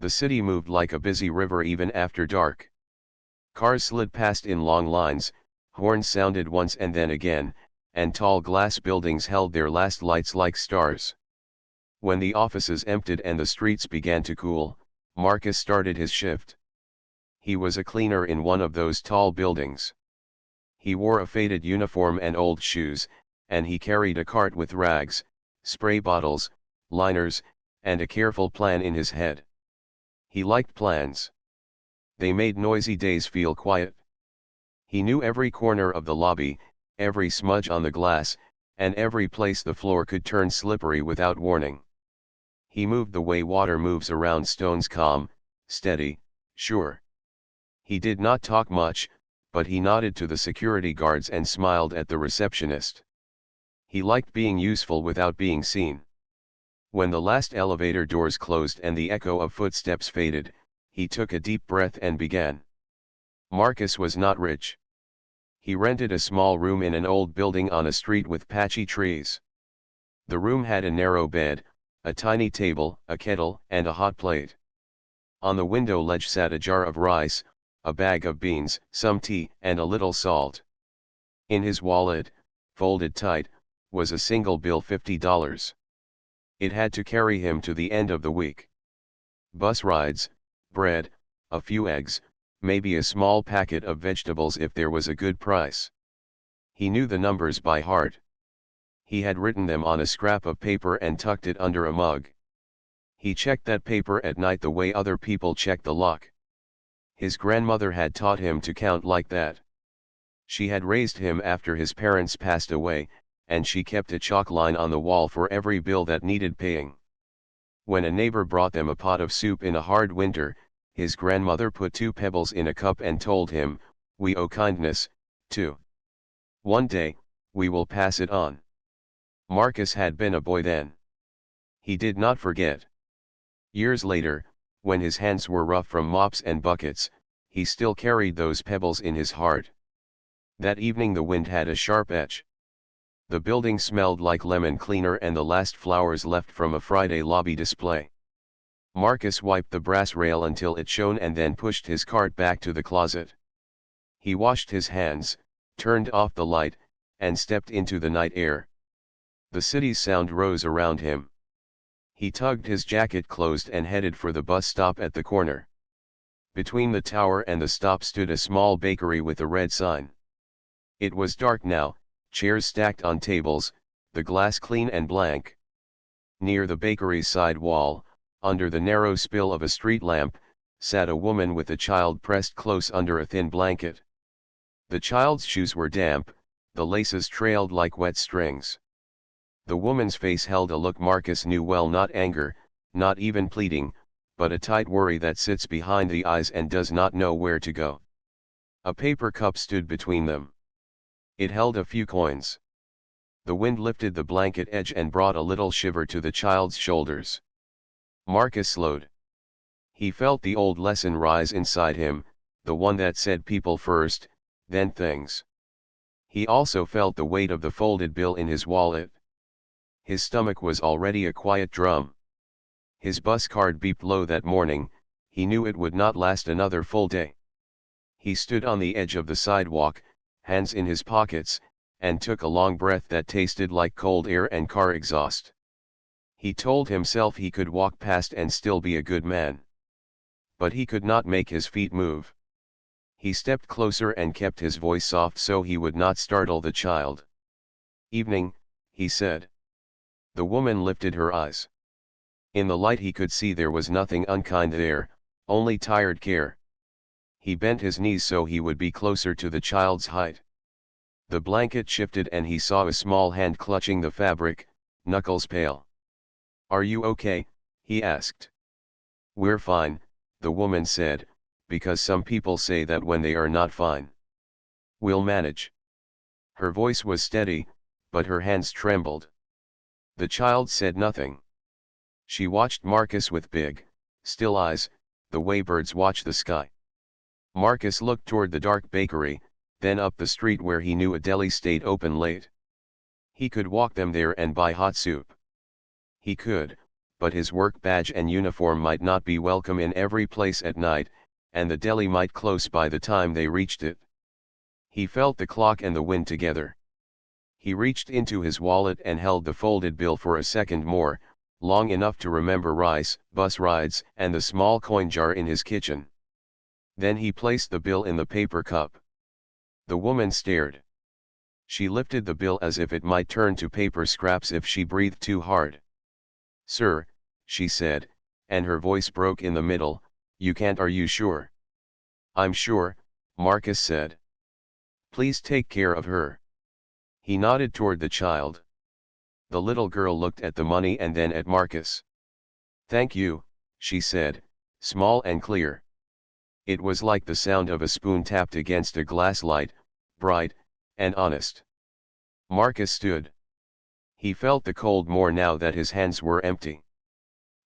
The city moved like a busy river even after dark. Cars slid past in long lines, horns sounded once and then again, and tall glass buildings held their last lights like stars. When the offices emptied and the streets began to cool, Marcus started his shift. He was a cleaner in one of those tall buildings. He wore a faded uniform and old shoes, and he carried a cart with rags, spray bottles, liners, and a careful plan in his head. He liked plans. They made noisy days feel quiet. He knew every corner of the lobby, every smudge on the glass, and every place the floor could turn slippery without warning. He moved the way water moves around stones, calm, steady, sure. He did not talk much, but he nodded to the security guards and smiled at the receptionist. He liked being useful without being seen. When the last elevator doors closed and the echo of footsteps faded, he took a deep breath and began. Marcus was not rich. He rented a small room in an old building on a street with patchy trees. The room had a narrow bed, a tiny table, a kettle, and a hot plate. On the window ledge sat a jar of rice, a bag of beans, some tea, and a little salt. In his wallet, folded tight, was a single bill, $50. It had to carry him to the end of the week. Bus rides, bread, a few eggs, maybe a small packet of vegetables if there was a good price. He knew the numbers by heart. He had written them on a scrap of paper and tucked it under a mug. He checked that paper at night the way other people check the lock. His grandmother had taught him to count like that. She had raised him after his parents passed away, and she kept a chalk line on the wall for every bill that needed paying. When a neighbor brought them a pot of soup in a hard winter, his grandmother put 2 pebbles in a cup and told him, "We owe kindness, too. One day, we will pass it on." Marcus had been a boy then. He did not forget. Years later, when his hands were rough from mops and buckets, he still carried those pebbles in his heart. That evening the wind had a sharp edge. The building smelled like lemon cleaner and the last flowers left from a Friday lobby display. Marcus wiped the brass rail until it shone and then pushed his cart back to the closet. He washed his hands, turned off the light, and stepped into the night air. The city's sound rose around him. He tugged his jacket closed and headed for the bus stop at the corner. Between the tower and the stop stood a small bakery with a red sign. It was dark now, chairs stacked on tables, the glass clean and blank. Near the bakery's side wall, under the narrow spill of a street lamp, sat a woman with a child pressed close under a thin blanket. The child's shoes were damp, the laces trailed like wet strings. The woman's face held a look Marcus knew well, not anger, not even pleading, but a tight worry that sits behind the eyes and does not know where to go. A paper cup stood between them. It held a few coins. The wind lifted the blanket edge and brought a little shiver to the child's shoulders. Marcus slowed. He felt the old lesson rise inside him, the one that said people first, then things. He also felt the weight of the folded bill in his wallet. His stomach was already a quiet drum. His bus card beeped low that morning, he knew it would not last another full day. He stood on the edge of the sidewalk, hands in his pockets, and took a long breath that tasted like cold air and car exhaust. He told himself he could walk past and still be a good man. But he could not make his feet move. He stepped closer and kept his voice soft so he would not startle the child. "Evening," he said. The woman lifted her eyes. In the light he could see there was nothing unkind there, only tired care. He bent his knees so he would be closer to the child's height. The blanket shifted and he saw a small hand clutching the fabric, knuckles pale. "Are you okay?" he asked. "We're fine," the woman said, "because some people say that when they are not fine. We'll manage." Her voice was steady, but her hands trembled. The child said nothing. She watched Marcus with big, still eyes, the way birds watch the sky. Marcus looked toward the dark bakery, then up the street where he knew a deli stayed open late. He could walk them there and buy hot soup. He could, but his work badge and uniform might not be welcome in every place at night, and the deli might close by the time they reached it. He felt the clock and the wind together. He reached into his wallet and held the folded bill for a second more, long enough to remember rice, bus rides, and the small coin jar in his kitchen. Then he placed the bill in the paper cup. The woman stared. She lifted the bill as if it might turn to paper scraps if she breathed too hard. "Sir," she said, and her voice broke in the middle, "you can't, are you sure?" "I'm sure," Marcus said. "Please take care of her." He nodded toward the child. The little girl looked at the money and then at Marcus. "Thank you," she said, small and clear. It was like the sound of a spoon tapped against a glass, light, bright, and honest. Marcus stood. He felt the cold more now that his hands were empty.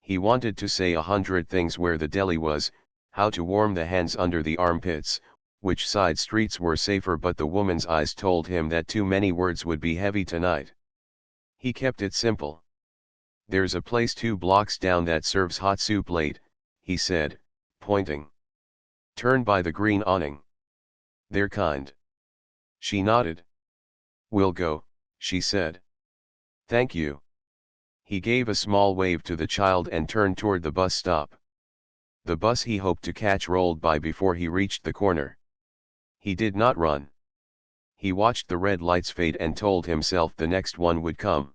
He wanted to say 100 things: where the deli was, how to warm the hands under the armpits, which side streets were safer, but the woman's eyes told him that too many words would be heavy tonight. He kept it simple. "There's a place 2 blocks down that serves hot soup late," he said, pointing. "Turn by the green awning. They're kind." She nodded. "We'll go," she said. "Thank you." He gave a small wave to the child and turned toward the bus stop. The bus he hoped to catch rolled by before he reached the corner. He did not run. He watched the red lights fade and told himself the next one would come.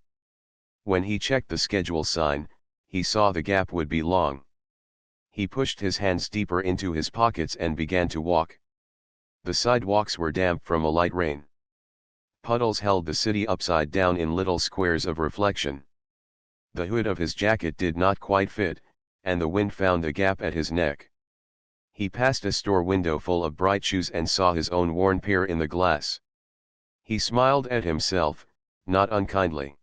When he checked the schedule sign, he saw the gap would be long. He pushed his hands deeper into his pockets and began to walk. The sidewalks were damp from a light rain. Puddles held the city upside down in little squares of reflection. The hood of his jacket did not quite fit, and the wind found a gap at his neck. He passed a store window full of bright shoes and saw his own worn pair in the glass. He smiled at himself, not unkindly.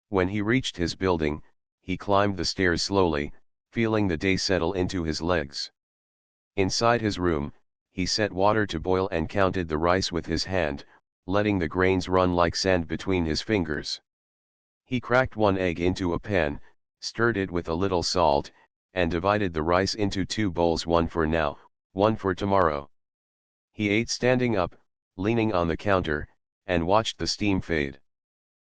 When he reached his building, he climbed the stairs slowly, feeling the day settle into his legs. Inside his room, he set water to boil and counted the rice with his hand, letting the grains run like sand between his fingers. He cracked 1 egg into a pan, stirred it with a little salt, and divided the rice into 2 bowls, one for now, one for tomorrow. He ate standing up, leaning on the counter, and watched the steam fade.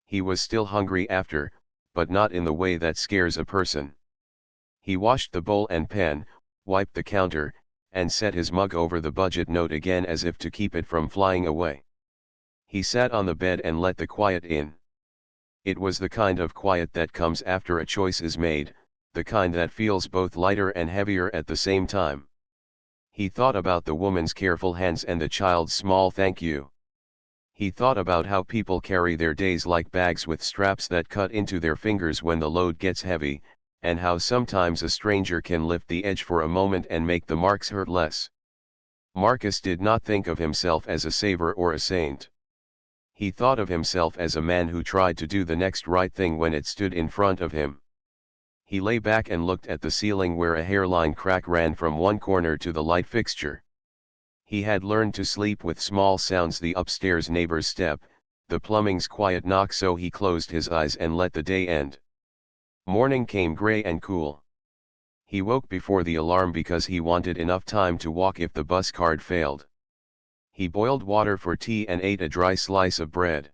He was still hungry after, but not in the way that scares a person. He washed the bowl and pan, wiped the counter, and set his mug over the budget note again as if to keep it from flying away. He sat on the bed and let the quiet in. It was the kind of quiet that comes after a choice is made, the kind that feels both lighter and heavier at the same time. He thought about the woman's careful hands and the child's small thank you. He thought about how people carry their days like bags with straps that cut into their fingers when the load gets heavy, and how sometimes a stranger can lift the edge for a moment and make the marks hurt less. Marcus did not think of himself as a saver or a saint. He thought of himself as a man who tried to do the next right thing when it stood in front of him. He lay back and looked at the ceiling where a hairline crack ran from one corner to the light fixture. He had learned to sleep with small sounds: the upstairs neighbor's step, the plumbing's quiet knock, so he closed his eyes and let the day end. Morning came gray and cool. He woke before the alarm because he wanted enough time to walk if the bus card failed. He boiled water for tea and ate a dry slice of bread.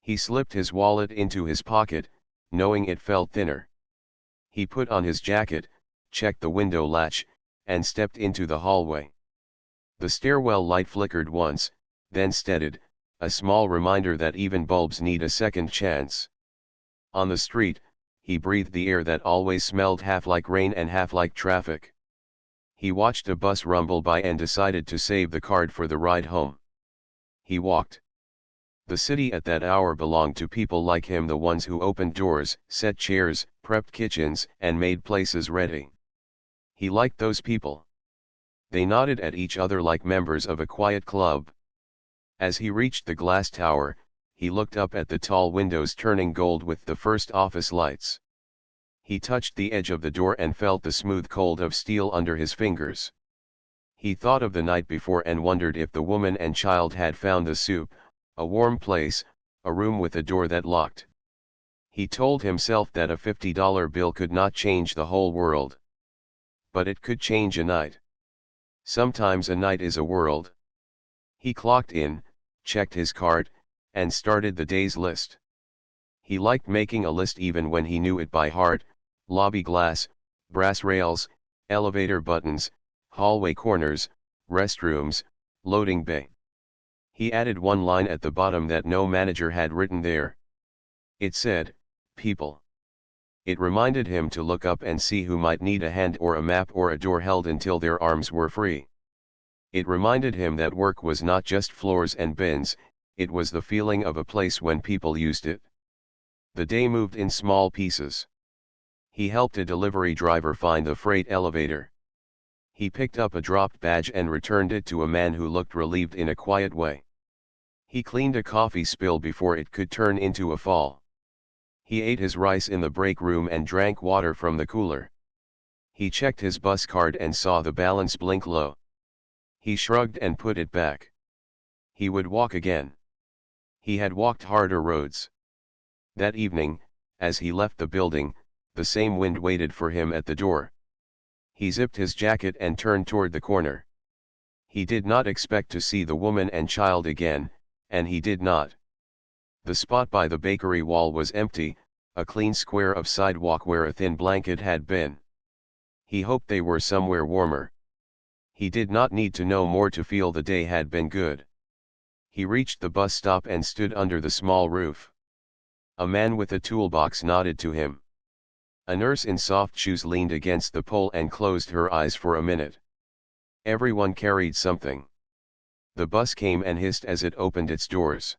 He slipped his wallet into his pocket, knowing it felt thinner. He put on his jacket, checked the window latch, and stepped into the hallway. The stairwell light flickered once, then steadied, a small reminder that even bulbs need a second chance. On the street, he breathed the air that always smelled half like rain and half like traffic. He watched a bus rumble by and decided to save the card for the ride home. He walked. The city at that hour belonged to people like him, the ones who opened doors, set chairs, prepped kitchens, and made places ready. He liked those people. They nodded at each other like members of a quiet club. As he reached the glass tower, he looked up at the tall windows turning gold with the first office lights. He touched the edge of the door and felt the smooth cold of steel under his fingers. He thought of the night before and wondered if the woman and child had found the soup, a warm place, a room with a door that locked. He told himself that a $50 bill could not change the whole world. But it could change a night. Sometimes a night is a world. He clocked in, checked his cart, and started the day's list. He liked making a list even when he knew it by heart: lobby glass, brass rails, elevator buttons, hallway corners, restrooms, loading bay. He added one line at the bottom that no manager had written there. It said, "People." It reminded him to look up and see who might need a hand or a map or a door held until their arms were free. It reminded him that work was not just floors and bins, it was the feeling of a place when people used it. The day moved in small pieces. He helped a delivery driver find the freight elevator. He picked up a dropped badge and returned it to a man who looked relieved in a quiet way. He cleaned a coffee spill before it could turn into a fall. He ate his rice in the break room and drank water from the cooler. He checked his bus card and saw the balance blink low. He shrugged and put it back. He would walk again. He had walked harder roads. That evening, as he left the building, the same wind waited for him at the door. He zipped his jacket and turned toward the corner. He did not expect to see the woman and child again, and he did not. The spot by the bakery wall was empty, a clean square of sidewalk where a thin blanket had been. He hoped they were somewhere warmer. He did not need to know more to feel the day had been good. He reached the bus stop and stood under the small roof. A man with a toolbox nodded to him. A nurse in soft shoes leaned against the pole and closed her eyes for a minute. Everyone carried something. The bus came and hissed as it opened its doors.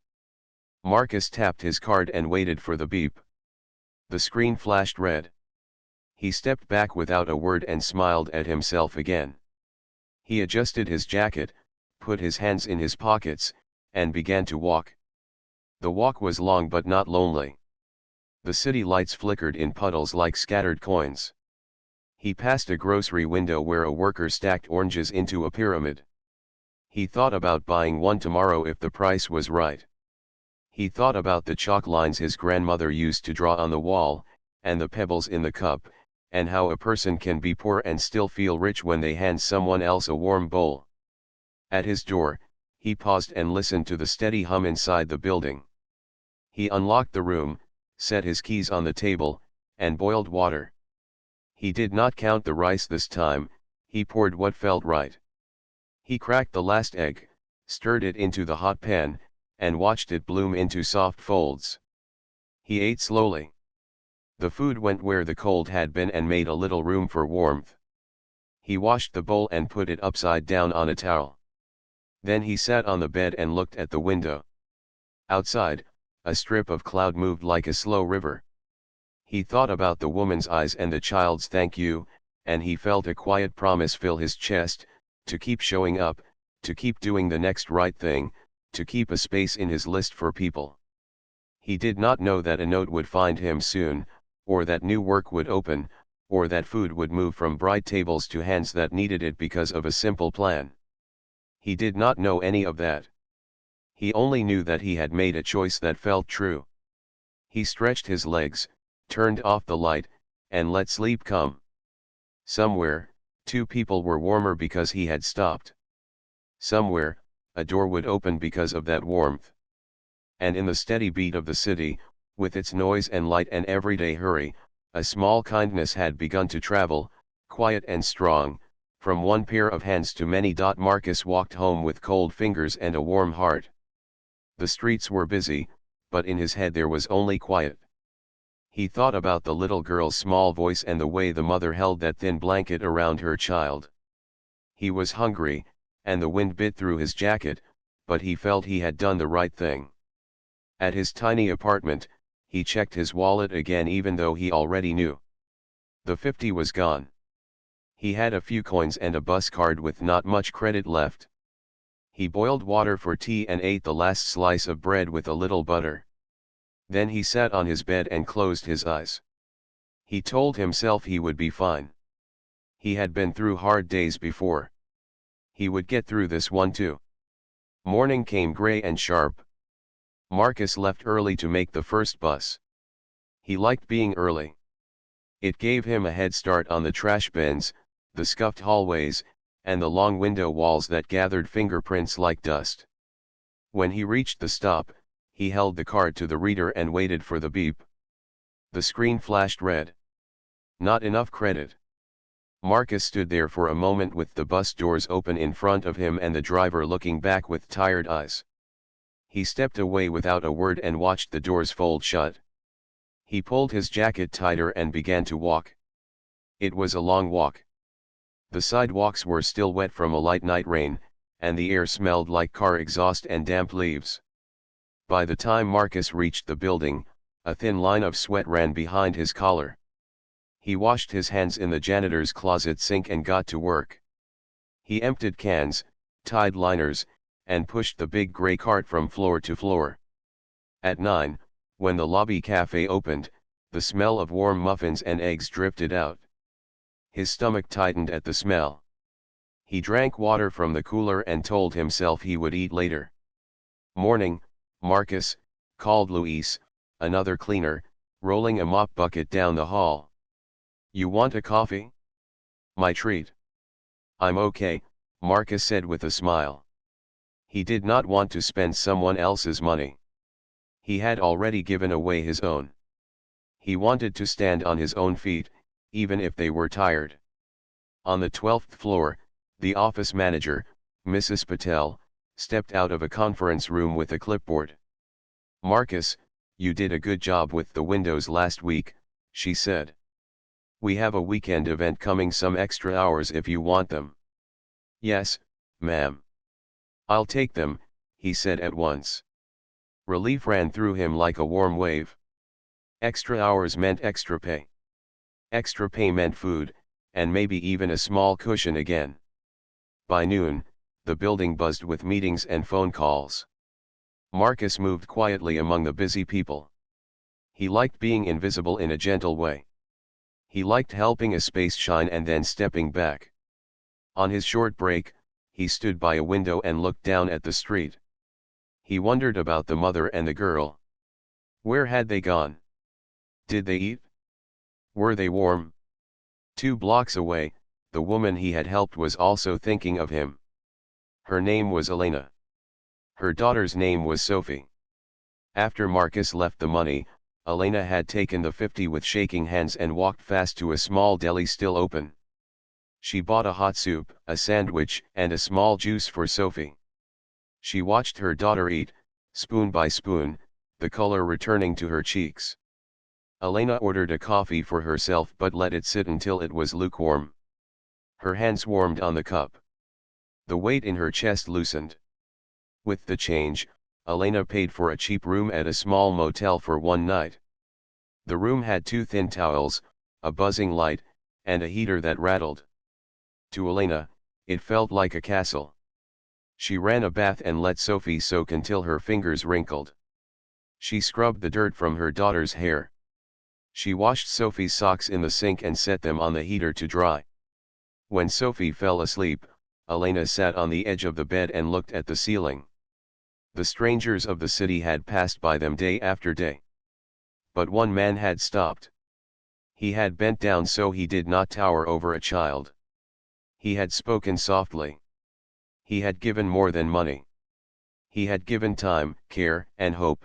Marcus tapped his card and waited for the beep. The screen flashed red. He stepped back without a word and smiled at himself again. He adjusted his jacket, put his hands in his pockets, and began to walk. The walk was long but not lonely. The city lights flickered in puddles like scattered coins. He passed a grocery window where a worker stacked oranges into a pyramid. He thought about buying one tomorrow if the price was right. He thought about the chalk lines his grandmother used to draw on the wall, and the pebbles in the cup, and how a person can be poor and still feel rich when they hand someone else a warm bowl. At his door, he paused and listened to the steady hum inside the building. He unlocked the room, set his keys on the table, and boiled water. He did not count the rice this time, he poured what felt right. He cracked the last egg, stirred it into the hot pan, and watched it bloom into soft folds. He ate slowly. The food went where the cold had been and made a little room for warmth. He washed the bowl and put it upside down on a towel. Then he sat on the bed and looked at the window. Outside, a strip of cloud moved like a slow river. He thought about the woman's eyes and the child's thank you, and he felt a quiet promise fill his chest, to keep showing up, to keep doing the next right thing, to keep a space in his list for people. He did not know that a note would find him soon, or that new work would open, or that food would move from bright tables to hands that needed it because of a simple plan. He did not know any of that. He only knew that he had made a choice that felt true. He stretched his legs, turned off the light, and let sleep come. Somewhere, two people were warmer because he had stopped. Somewhere, a door would open because of that warmth. And in the steady beat of the city, with its noise and light and everyday hurry, a small kindness had begun to travel, quiet and strong, from one pair of hands to many. Marcus walked home with cold fingers and a warm heart. The streets were busy, but in his head there was only quiet. He thought about the little girl's small voice and the way the mother held that thin blanket around her child. He was hungry, and the wind bit through his jacket, but he felt he had done the right thing. At his tiny apartment, he checked his wallet again even though he already knew. The 50 was gone. He had a few coins and a bus card with not much credit left. He boiled water for tea and ate the last slice of bread with a little butter. Then he sat on his bed and closed his eyes. He told himself he would be fine. He had been through hard days before. He would get through this one too. Morning came gray and sharp. Marcus left early to make the first bus. He liked being early. It gave him a head start on the trash bins, the scuffed hallways, and the long window walls that gathered fingerprints like dust. When he reached the stop, he held the card to the reader and waited for the beep. The screen flashed red. Not enough credit. Marcus stood there for a moment with the bus doors open in front of him and the driver looking back with tired eyes. He stepped away without a word and watched the doors fold shut. He pulled his jacket tighter and began to walk. It was a long walk. The sidewalks were still wet from a light night rain, and the air smelled like car exhaust and damp leaves. By the time Marcus reached the building, a thin line of sweat ran behind his collar. He washed his hands in the janitor's closet sink and got to work. He emptied cans, tied liners, and pushed the big gray cart from floor to floor. At 9, when the lobby cafe opened, the smell of warm muffins and eggs drifted out. His stomach tightened at the smell. He drank water from the cooler and told himself he would eat later. "Morning, Marcus," called Luis, another cleaner, rolling a mop bucket down the hall. "You want a coffee?" "My treat." "I'm okay," Marcus said with a smile. He did not want to spend someone else's money. He had already given away his own. He wanted to stand on his own feet, even if they were tired. On the 12th floor, the office manager, Mrs. Patel, stepped out of a conference room with a clipboard. "Marcus, you did a good job with the windows last week," she said. "We have a weekend event coming, some extra hours if you want them." "Yes, ma'am. I'll take them," he said at once. Relief ran through him like a warm wave. Extra hours meant extra pay. Extra pay meant food, and maybe even a small cushion again. By noon, the building buzzed with meetings and phone calls. Marcus moved quietly among the busy people. He liked being invisible in a gentle way. He liked helping a space shine and then stepping back. On his short break, he stood by a window and looked down at the street. He wondered about the mother and the girl. Where had they gone? Did they eat? Were they warm? 2 blocks away, the woman he had helped was also thinking of him. Her name was Elena. Her daughter's name was Sophie. After Marcus left the money, Elena had taken the 50 with shaking hands and walked fast to a small deli still open. She bought a hot soup, a sandwich, and a small juice for Sophie. She watched her daughter eat, spoon by spoon, the color returning to her cheeks. Elena ordered a coffee for herself but let it sit until it was lukewarm. Her hands warmed on the cup. The weight in her chest loosened. With the change, Elena paid for a cheap room at a small motel for one night. The room had 2 thin towels, a buzzing light, and a heater that rattled. To Elena, it felt like a castle. She ran a bath and let Sophie soak until her fingers wrinkled. She scrubbed the dirt from her daughter's hair. She washed Sophie's socks in the sink and set them on the heater to dry. When Sophie fell asleep, Elena sat on the edge of the bed and looked at the ceiling. The strangers of the city had passed by them day after day. But one man had stopped. He had bent down so he did not tower over a child. He had spoken softly. He had given more than money. He had given time, care, and hope.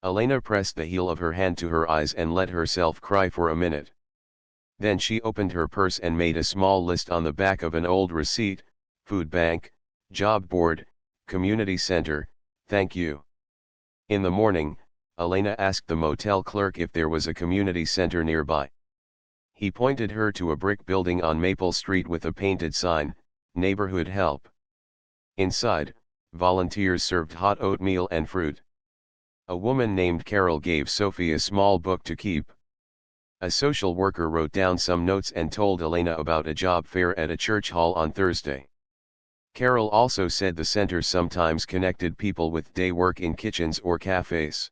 Elena pressed the heel of her hand to her eyes and let herself cry for a minute. Then she opened her purse and made a small list on the back of an old receipt: food bank, job board, community center, thank you. In the morning, Elena asked the motel clerk if there was a community center nearby. He pointed her to a brick building on Maple Street with a painted sign, "Neighborhood Help." Inside, volunteers served hot oatmeal and fruit. A woman named Carol gave Sophie a small book to keep. A social worker wrote down some notes and told Elena about a job fair at a church hall on Thursday. Carol also said the center sometimes connected people with day work in kitchens or cafes.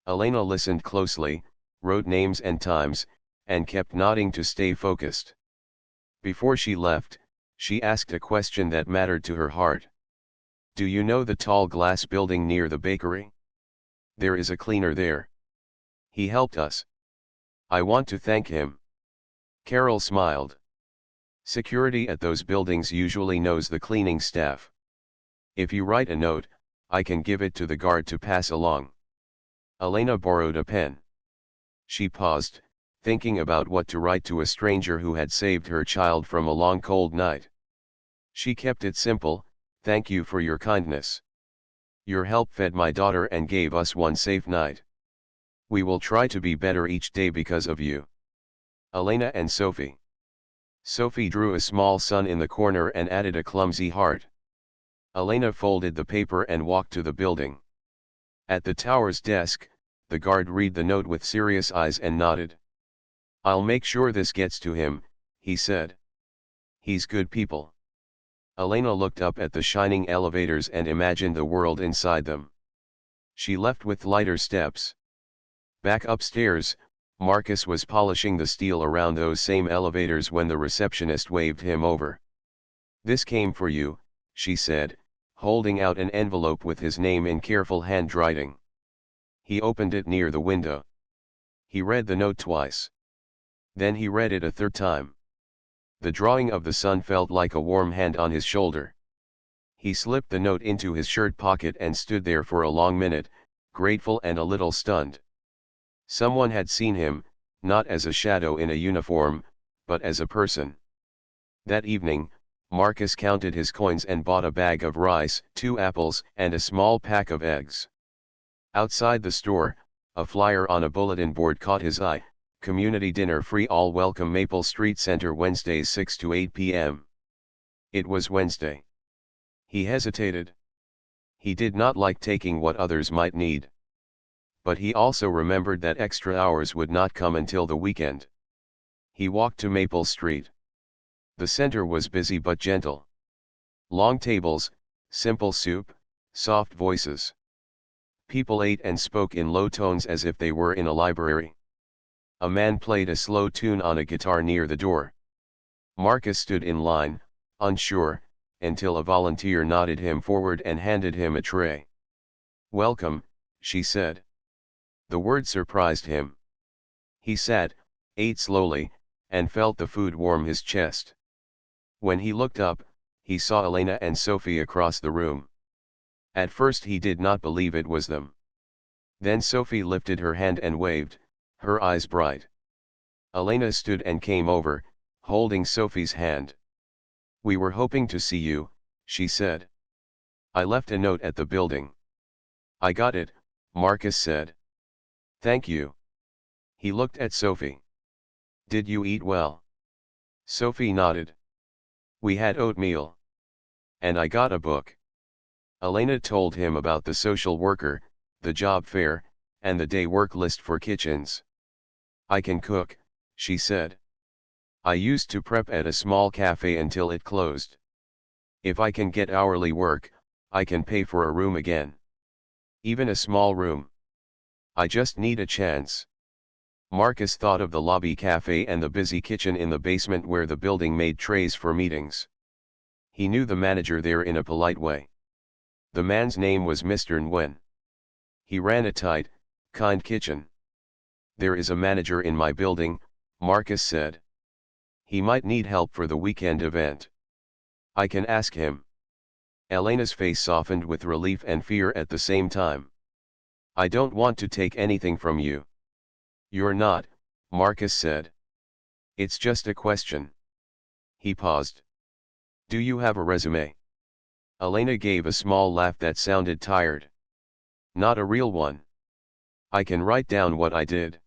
Elena listened closely, wrote names and times, and kept nodding to stay focused. Before she left, she asked a question that mattered to her heart. "Do you know the tall glass building near the bakery? There is a cleaner there." He helped us. I want to thank him. Carol smiled. Security at those buildings usually knows the cleaning staff. If you write a note, I can give it to the guard to pass along. Elena borrowed a pen. She paused, thinking about what to write to a stranger who had saved her child from a long cold night. She kept it simple: thank you for your kindness. Your help fed my daughter and gave us one safe night. We will try to be better each day because of you. Elena and Sophie. Sophie drew a small sun in the corner and added a clumsy heart. Elena folded the paper and walked to the building. At the tower's desk, the guard read the note with serious eyes and nodded. I'll make sure this gets to him, he said. He's good people. Elena looked up at the shining elevators and imagined the world inside them. She left with lighter steps. Back upstairs, Marcus was polishing the steel around those same elevators when the receptionist waved him over. This came for you, she said, holding out an envelope with his name in careful handwriting. He opened it near the window. He read the note twice. Then he read it a third time. The drawing of the sun felt like a warm hand on his shoulder. He slipped the note into his shirt pocket and stood there for a long minute, grateful and a little stunned. Someone had seen him, not as a shadow in a uniform, but as a person. That evening, Marcus counted his coins and bought a bag of rice, 2 apples, and a small pack of eggs. Outside the store, a flyer on a bulletin board caught his eye: community dinner free, all welcome, Maple Street Center, Wednesdays 6 to 8 p.m. It was Wednesday. He hesitated. He did not like taking what others might need. But he also remembered that extra hours would not come until the weekend. He walked to Maple Street. The center was busy but gentle. Long tables, simple soup, soft voices. People ate and spoke in low tones as if they were in a library. A man played a slow tune on a guitar near the door. Marcus stood in line, unsure, until a volunteer nodded him forward and handed him a tray. Welcome, she said. The word surprised him. He sat, ate slowly, and felt the food warm his chest. When he looked up, he saw Elena and Sophie across the room. At first he did not believe it was them. Then Sophie lifted her hand and waved, her eyes bright. Elena stood and came over, holding Sophie's hand. We were hoping to see you, she said. I left a note at the building. I got it, Marcus said. Thank you. He looked at Sophie. Did you eat well? Sophie nodded. We had oatmeal. And I got a book. Elena told him about the social worker, the job fair, and the day work list for kitchens. I can cook, she said. I used to prep at a small cafe until it closed. If I can get hourly work, I can pay for a room again. Even a small room. I just need a chance. Marcus thought of the lobby cafe and the busy kitchen in the basement where the building made trays for meetings. He knew the manager there in a polite way. The man's name was Mr. Nguyen. He ran a tight, kind kitchen. There is a manager in my building, Marcus said. He might need help for the weekend event. I can ask him. Elena's face softened with relief and fear at the same time. I don't want to take anything from you. You're not, Marcus said. It's just a question. He paused. Do you have a resume? Elena gave a small laugh that sounded tired. Not a real one. I can write down what I did.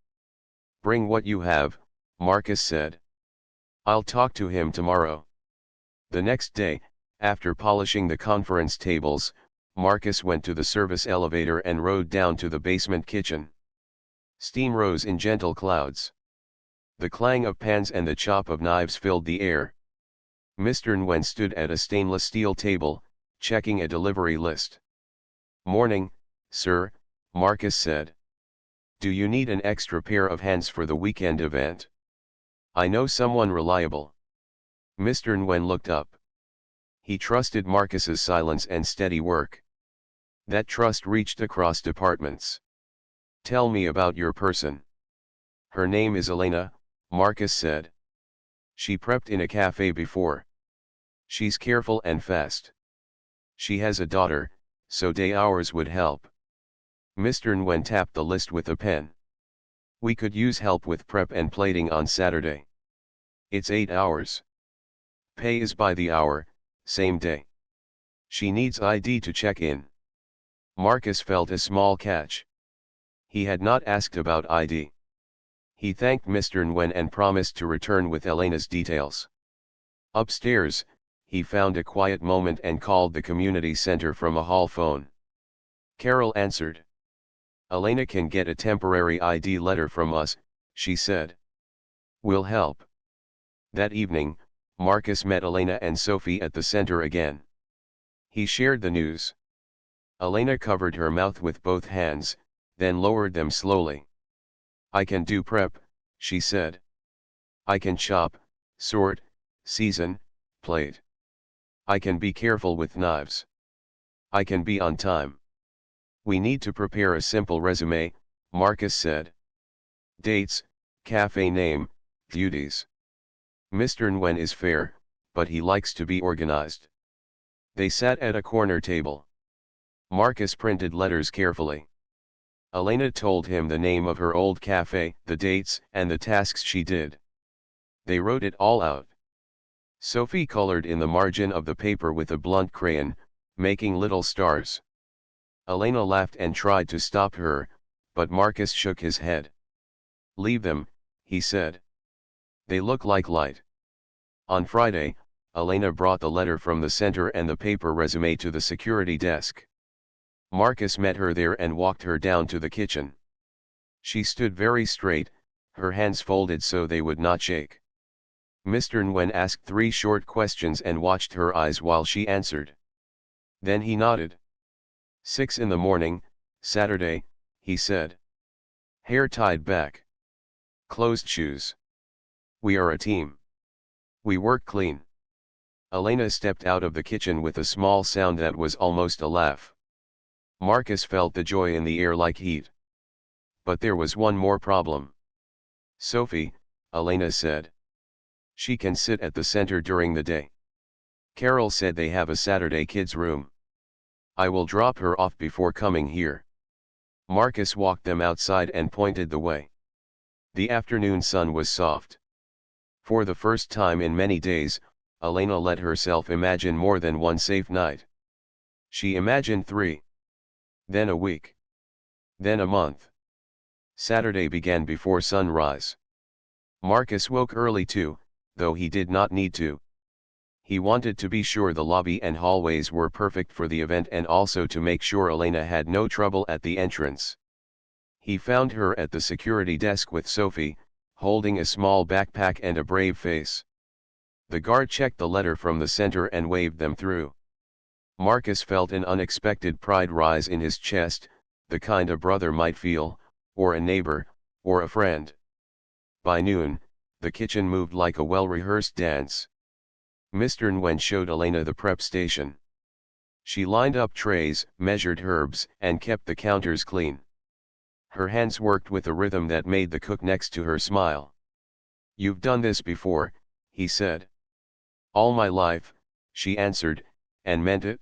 Bring what you have, Marcus said. I'll talk to him tomorrow. The next day, after polishing the conference tables, Marcus went to the service elevator and rode down to the basement kitchen. Steam rose in gentle clouds. The clang of pans and the chop of knives filled the air. Mr. Nguyen stood at a stainless steel table, checking a delivery list. Morning, sir, Marcus said. Do you need an extra pair of hands for the weekend event? I know someone reliable. Mr. Nguyen looked up. He trusted Marcus's silence and steady work. That trust reached across departments. Tell me about your person. Her name is Elena, Marcus said. She prepped in a cafe before. She's careful and fast. She has a daughter, so day hours would help. Mr. Nguyen tapped the list with a pen. We could use help with prep and plating on Saturday. It's 8 hours. Pay is by the hour, same day. She needs ID to check in. Marcus felt a small catch. He had not asked about ID. He thanked Mr. Nguyen and promised to return with Elena's details. Upstairs, he found a quiet moment and called the community center from a hall phone. Carol answered. Elena can get a temporary ID letter from us, she said. We'll help. That evening, Marcus met Elena and Sophie at the center again. He shared the news. Elena covered her mouth with both hands, then lowered them slowly. I can do prep, she said. I can chop, sort, season, plate. I can be careful with knives. I can be on time. We need to prepare a simple resume, Marcus said. Dates, cafe name, duties. Mr. Nguyen is fair, but he likes to be organized. They sat at a corner table. Marcus printed letters carefully. Elena told him the name of her old cafe, the dates, and the tasks she did. They wrote it all out. Sophie colored in the margin of the paper with a blunt crayon, making little stars. Elena laughed and tried to stop her, but Marcus shook his head. Leave them, he said. They look like light. On Friday, Elena brought the letter from the center and the paper resume to the security desk. Marcus met her there and walked her down to the kitchen. She stood very straight, her hands folded so they would not shake. Mr. Nguyen asked 3 short questions and watched her eyes while she answered. Then he nodded. 6 in the morning, Saturday, he said. Hair tied back. Closed shoes. We are a team. We work clean. Elena stepped out of the kitchen with a small sound that was almost a laugh. Marcus felt the joy in the air like heat. But there was one more problem. Sophie, Elena said. She can sit at the center during the day. Carol said they have a Saturday kids room. I will drop her off before coming here. Marcus walked them outside and pointed the way. The afternoon sun was soft. For the first time in many days, Elena let herself imagine more than one safe night. She imagined 3. Then a week. Then a month. Saturday began before sunrise. Marcus woke early too, though he did not need to. He wanted to be sure the lobby and hallways were perfect for the event and also to make sure Elena had no trouble at the entrance. He found her at the security desk with Sophie, holding a small backpack and a brave face. The guard checked the letter from the center and waved them through. Marcus felt an unexpected pride rise in his chest, the kind a brother might feel, or a neighbor, or a friend. By noon, the kitchen moved like a well-rehearsed dance. Mr. Nguyen showed Elena the prep station. She lined up trays, measured herbs, and kept the counters clean. Her hands worked with a rhythm that made the cook next to her smile. You've done this before, he said. All my life, she answered, and meant it.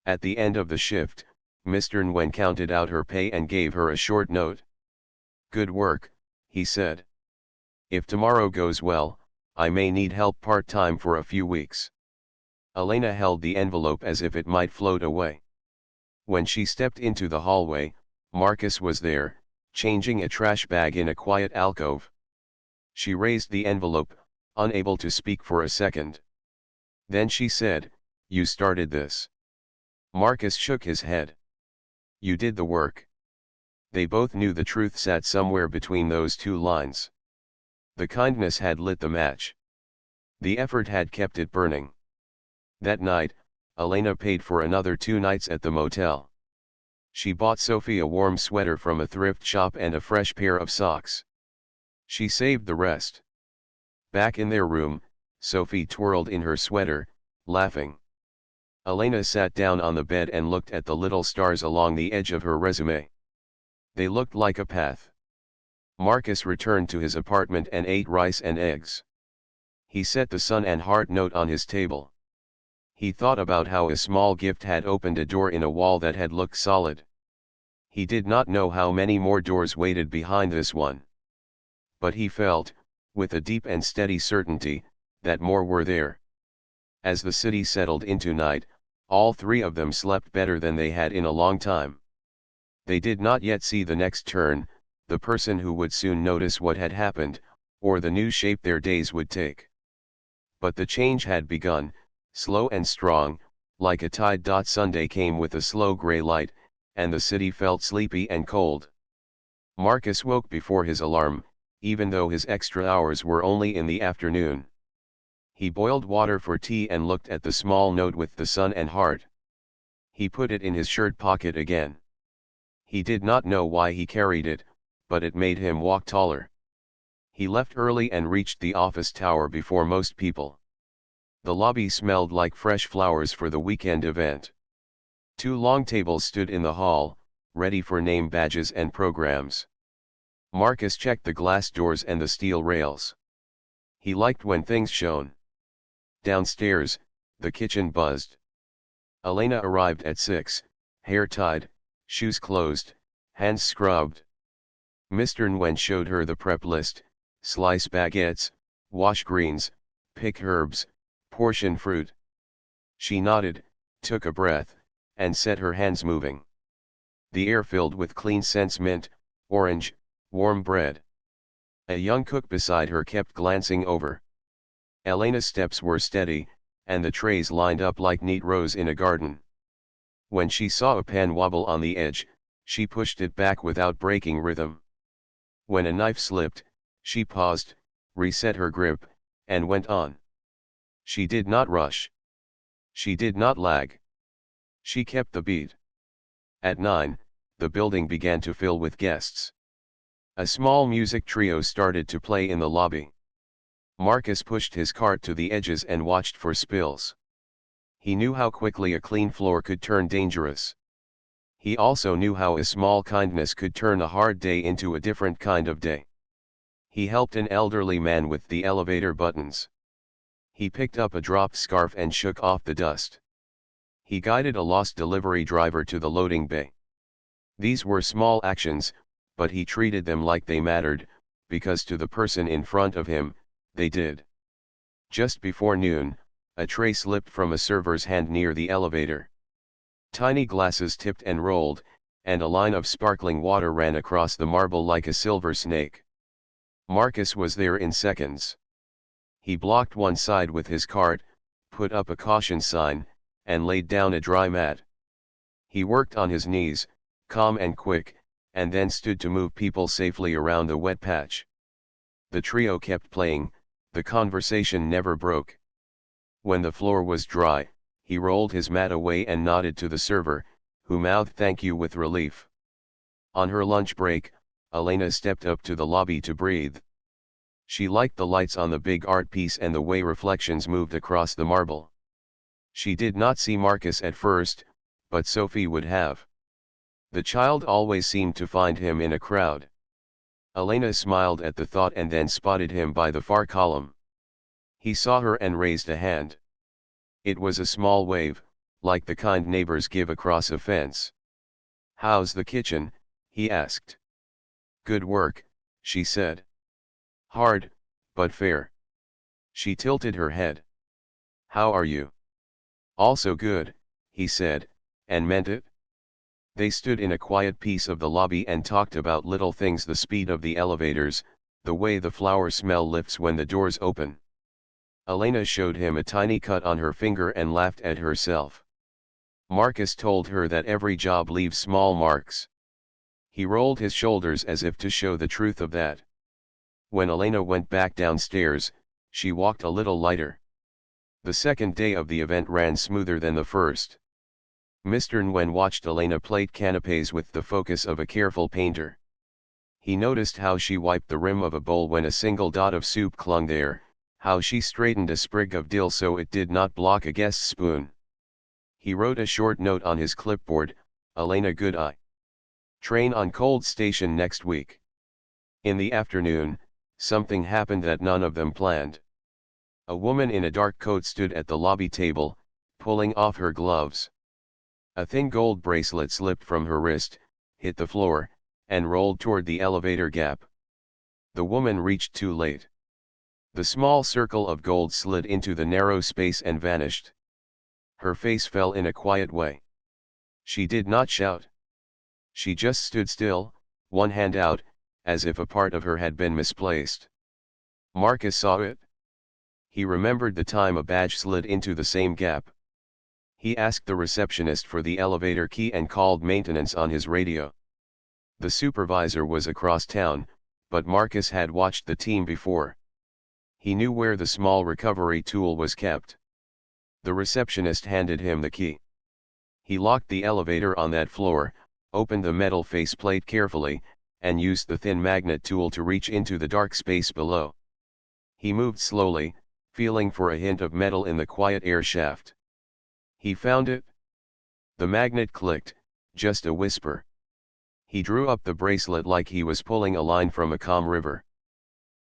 At the end of the shift, Mr. Nguyen counted out her pay and gave her a short note. Good work, he said. If tomorrow goes well, I may need help part-time for a few weeks. Elena held the envelope as if it might float away. When she stepped into the hallway, Marcus was there, changing a trash bag in a quiet alcove. She raised the envelope, unable to speak for a second. Then she said, You started this. Marcus shook his head. You did the work. They both knew the truth sat somewhere between those 2 lines. The kindness had lit the match. The effort had kept it burning. That night, Elena paid for another 2 nights at the motel. She bought Sophie a warm sweater from a thrift shop and a fresh pair of socks. She saved the rest. Back in their room, Sophie twirled in her sweater, laughing. Elena sat down on the bed and looked at the little stars along the edge of her resume. They looked like a path. Marcus returned to his apartment and ate rice and eggs. He set the sun and heart note on his table. He thought about how a small gift had opened a door in a wall that had looked solid. He did not know how many more doors waited behind this one. But he felt, with a deep and steady certainty, that more were there. As the city settled into night, all three of them slept better than they had in a long time. They did not yet see the next turn, the person who would soon notice what had happened, or the new shape their days would take. But the change had begun, slow and strong, like a tide. Sunday came with a slow gray light, and the city felt sleepy and cold. Marcus woke before his alarm, even though his extra hours were only in the afternoon. He boiled water for tea and looked at the small note with the sun and heart. He put it in his shirt pocket again. He did not know why he carried it, but it made him walk taller. He left early and reached the office tower before most people. The lobby smelled like fresh flowers for the weekend event. 2 long tables stood in the hall, ready for name badges and programs. Marcus checked the glass doors and the steel rails. He liked when things shone. Downstairs, the kitchen buzzed. Elena arrived at 6, hair tied, shoes closed, hands scrubbed. Mr. Nguyen showed her the prep list: slice baguettes, wash greens, pick herbs, portion fruit. She nodded, took a breath, and set her hands moving. The air filled with clean scents: mint, orange, warm bread. A young cook beside her kept glancing over. Elena's steps were steady, and the trays lined up like neat rows in a garden. When she saw a pan wobble on the edge, she pushed it back without breaking rhythm. When a knife slipped, she paused, reset her grip, and went on. She did not rush. She did not lag. She kept the beat. At 9, the building began to fill with guests. A small music trio started to play in the lobby. Marcus pushed his cart to the edges and watched for spills. He knew how quickly a clean floor could turn dangerous. He also knew how a small kindness could turn a hard day into a different kind of day. He helped an elderly man with the elevator buttons. He picked up a dropped scarf and shook off the dust. He guided a lost delivery driver to the loading bay. These were small actions, but he treated them like they mattered, because to the person in front of him, they did. Just before noon, a tray slipped from a server's hand near the elevator. Tiny glasses tipped and rolled, and a line of sparkling water ran across the marble like a silver snake. Marcus was there in seconds. He blocked one side with his cart, put up a caution sign, and laid down a dry mat. He worked on his knees, calm and quick, and then stood to move people safely around the wet patch. The trio kept playing, the conversation never broke. When the floor was dry, he rolled his mat away and nodded to the server, who mouthed thank you with relief. On her lunch break, Elena stepped up to the lobby to breathe. She liked the lights on the big art piece and the way reflections moved across the marble. She did not see Marcus at first, but Sophie would have. The child always seemed to find him in a crowd. Elena smiled at the thought and then spotted him by the far column. He saw her and raised a hand. It was a small wave, like the kind neighbors give across a fence. "How's the kitchen?" he asked. "Good work," she said. "Hard, but fair." She tilted her head. "How are you?" "Also good," he said, and meant it. They stood in a quiet piece of the lobby and talked about little things: the speed of the elevators, the way the flower smell lifts when the doors open. Elena showed him a tiny cut on her finger and laughed at herself. Marcus told her that every job leaves small marks. He rolled his shoulders as if to show the truth of that. When Elena went back downstairs, she walked a little lighter. The second day of the event ran smoother than the first. Mr. Nguyen watched Elena plait canapes with the focus of a careful painter. He noticed how she wiped the rim of a bowl when a single dot of soup clung there, how she straightened a sprig of dill so it did not block a guest's spoon. He wrote a short note on his clipboard: "Elena, good eye." Train on cold station next week. In the afternoon, something happened that none of them planned. A woman in a dark coat stood at the lobby table, pulling off her gloves. A thin gold bracelet slipped from her wrist, hit the floor, and rolled toward the elevator gap. The woman reached too late. The small circle of gold slid into the narrow space and vanished. Her face fell in a quiet way. She did not shout. She just stood still, one hand out, as if a part of her had been misplaced. Marcus saw it. He remembered the time a badge slid into the same gap. He asked the receptionist for the elevator key and called maintenance on his radio. The supervisor was across town, but Marcus had watched the team before. He knew where the small recovery tool was kept. The receptionist handed him the key. He locked the elevator on that floor, opened the metal faceplate carefully, and used the thin magnet tool to reach into the dark space below. He moved slowly, feeling for a hint of metal in the quiet air shaft. He found it. The magnet clicked, just a whisper. He drew up the bracelet like he was pulling a line from a calm river.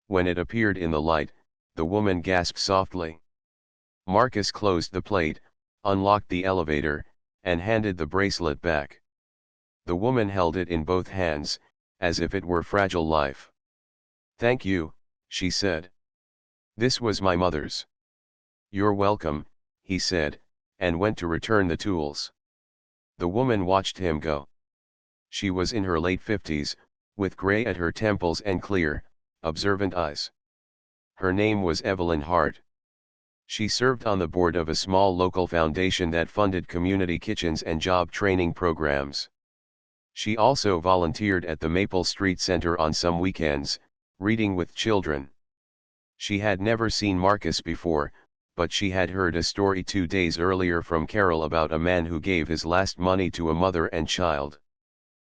When it appeared in the light, the woman gasped softly. Marcus closed the plate, unlocked the elevator, and handed the bracelet back. The woman held it in both hands, as if it were fragile life. "Thank you," she said. "This was my mother's." "You're welcome," he said, and went to return the tools. The woman watched him go. She was in her late 50s, with gray at her temples and clear, observant eyes. Her name was Evelyn Hart. She served on the board of a small local foundation that funded community kitchens and job training programs. She also volunteered at the Maple Street Center on some weekends, reading with children. She had never seen Marcus before, but she had heard a story 2 days earlier from Carol about a man who gave his last money to a mother and child.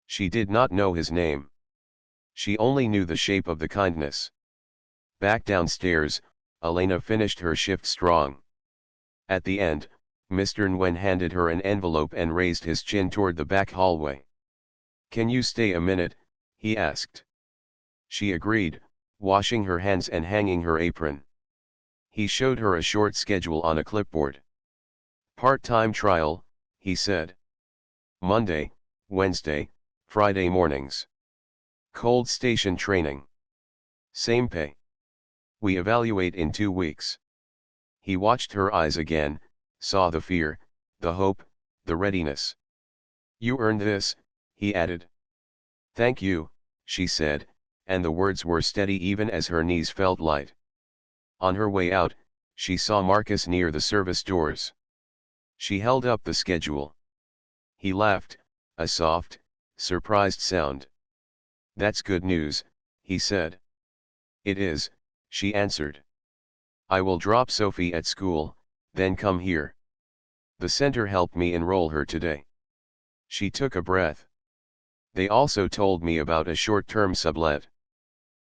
She did not know his name. She only knew the shape of the kindness. Back downstairs, Elena finished her shift strong. At the end, Mr. Nguyen handed her an envelope and raised his chin toward the back hallway. "Can you stay a minute?" he asked. She agreed, washing her hands and hanging her apron. He showed her a short schedule on a clipboard. "Part-time trial," he said. "Monday, Wednesday, Friday mornings. Cold station training. Same pay. We evaluate in 2 weeks." He watched her eyes again, saw the fear, the hope, the readiness. "You earned this," he added. "Thank you," she said, and the words were steady even as her knees felt light. On her way out, she saw Marcus near the service doors. She held up the schedule. He laughed, a soft, surprised sound. "That's good news," he said. "It is," she answered. "I will drop Sophie at school, then come here. The center helped me enroll her today." She took a breath. "They also told me about a short-term sublet.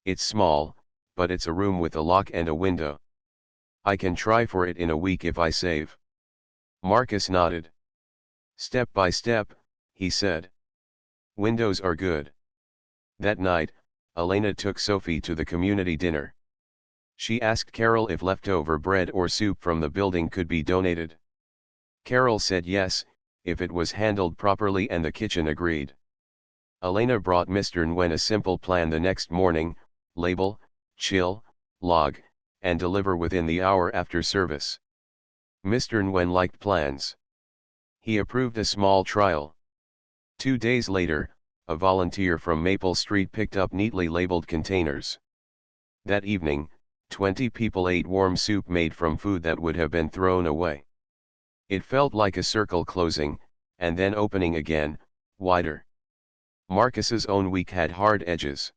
It's small, but it's a room with a lock and a window. I can try for it in a week if I save." Marcus nodded. "Step by step," he said. "Windows are good." That night, Elena took Sophie to the community dinner. She asked Carol if leftover bread or soup from the building could be donated. Carol said yes, if it was handled properly, and the kitchen agreed. Elena brought Mr. Nguyen a simple plan the next morning: label, chill, log, and deliver within the hour after service. Mr. Nguyen liked plans. He approved a small trial. 2 days later, a volunteer from Maple Street picked up neatly labeled containers. That evening, 20 people ate warm soup made from food that would have been thrown away. It felt like a circle closing, and then opening again, wider. Marcus's own week had hard edges.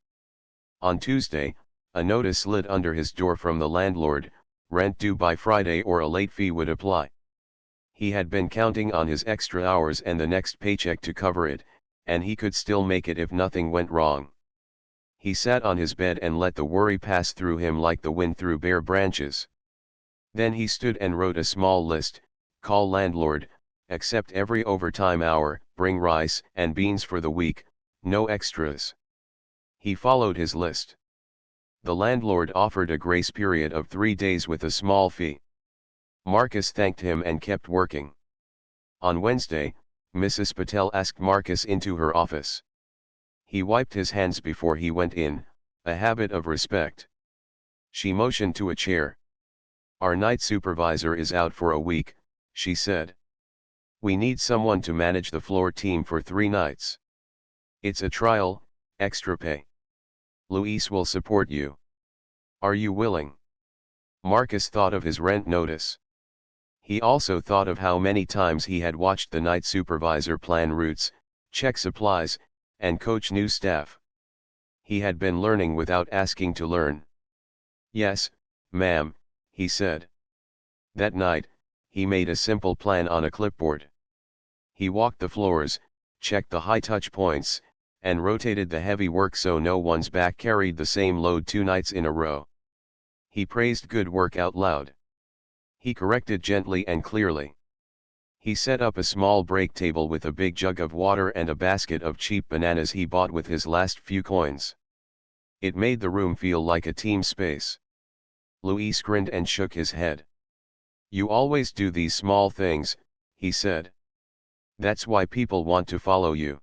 On Tuesday, a notice slid under his door from the landlord: rent due by Friday or a late fee would apply. He had been counting on his extra hours and the next paycheck to cover it, and he could still make it if nothing went wrong. He sat on his bed and let the worry pass through him like the wind through bare branches. Then he stood and wrote a small list: call landlord, accept every overtime hour, bring rice and beans for the week, No extras. He followed his list. The landlord offered a grace period of 3 days with a small fee. Marcus thanked him and kept working. On Wednesday, Mrs. Patel asked Marcus into her office. He wiped his hands before he went in, a habit of respect. She motioned to a chair. "Our night supervisor is out for a week," she said. "We need someone to manage the floor team for 3 nights. It's a trial, extra pay. Luis will support you. Are you willing?" Marcus thought of his rent notice. He also thought of how many times he had watched the night supervisor plan routes, check supplies, and coach new staff. He had been learning without asking to learn. "Yes, ma'am," he said. That night, he made a simple plan on a clipboard. He walked the floors, checked the high touch points, and rotated the heavy work so no one's back carried the same load 2 nights in a row. He praised good work out loud. He corrected gently and clearly. He set up a small break table with a big jug of water and a basket of cheap bananas he bought with his last few coins. It made the room feel like a team space. Luis grinned and shook his head. "You always do these small things," he said. "That's why people want to follow you."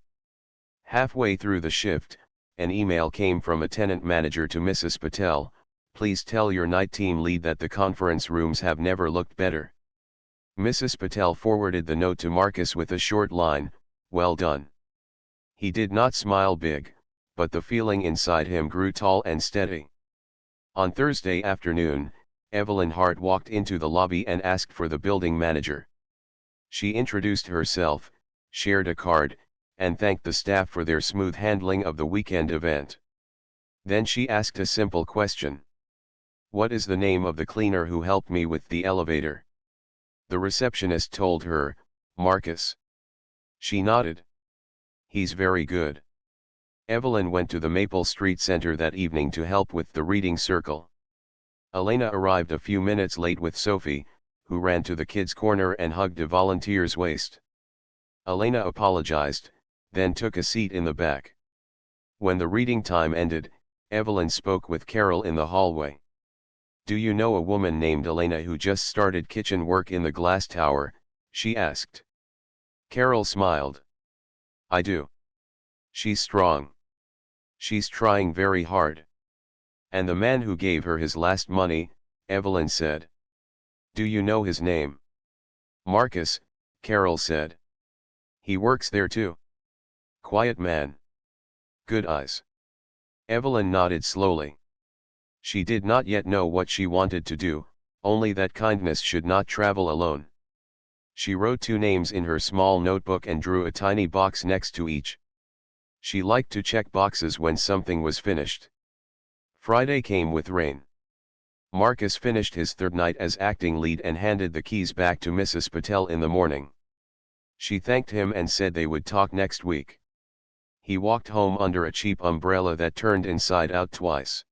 Halfway through the shift, an email came from a tenant manager to Mrs. Patel. "Please tell your night team lead that the conference rooms have never looked better." Mrs. Patel forwarded the note to Marcus with a short line, "Well done." He did not smile big, but the feeling inside him grew tall and steady. On Thursday afternoon, Evelyn Hart walked into the lobby and asked for the building manager. She introduced herself, shared a card, and thanked the staff for their smooth handling of the weekend event. Then she asked a simple question. "What is the name of the cleaner who helped me with the elevator?" The receptionist told her, "Marcus." She nodded. "He's very good." Evelyn went to the Maple Street Center that evening to help with the reading circle. Elena arrived a few minutes late with Sophie, who ran to the kids' corner and hugged a volunteer's waist. Elena apologized, then took a seat in the back. When the reading time ended, Evelyn spoke with Carol in the hallway. "Do you know a woman named Elena who just started kitchen work in the glass tower?" she asked. Carol smiled. "I do. She's strong. She's trying very hard." "And the man who gave her his last money," Evelyn said. "Do you know his name?" "Marcus," Carol said. "He works there too. Quiet man. Good eyes." Evelyn nodded slowly. She did not yet know what she wanted to do, only that kindness should not travel alone. She wrote 2 names in her small notebook and drew a tiny box next to each. She liked to check boxes when something was finished. Friday came with rain. Marcus finished his 3rd night as acting lead and handed the keys back to Mrs. Patel in the morning. She thanked him and said they would talk next week. He walked home under a cheap umbrella that turned inside out twice.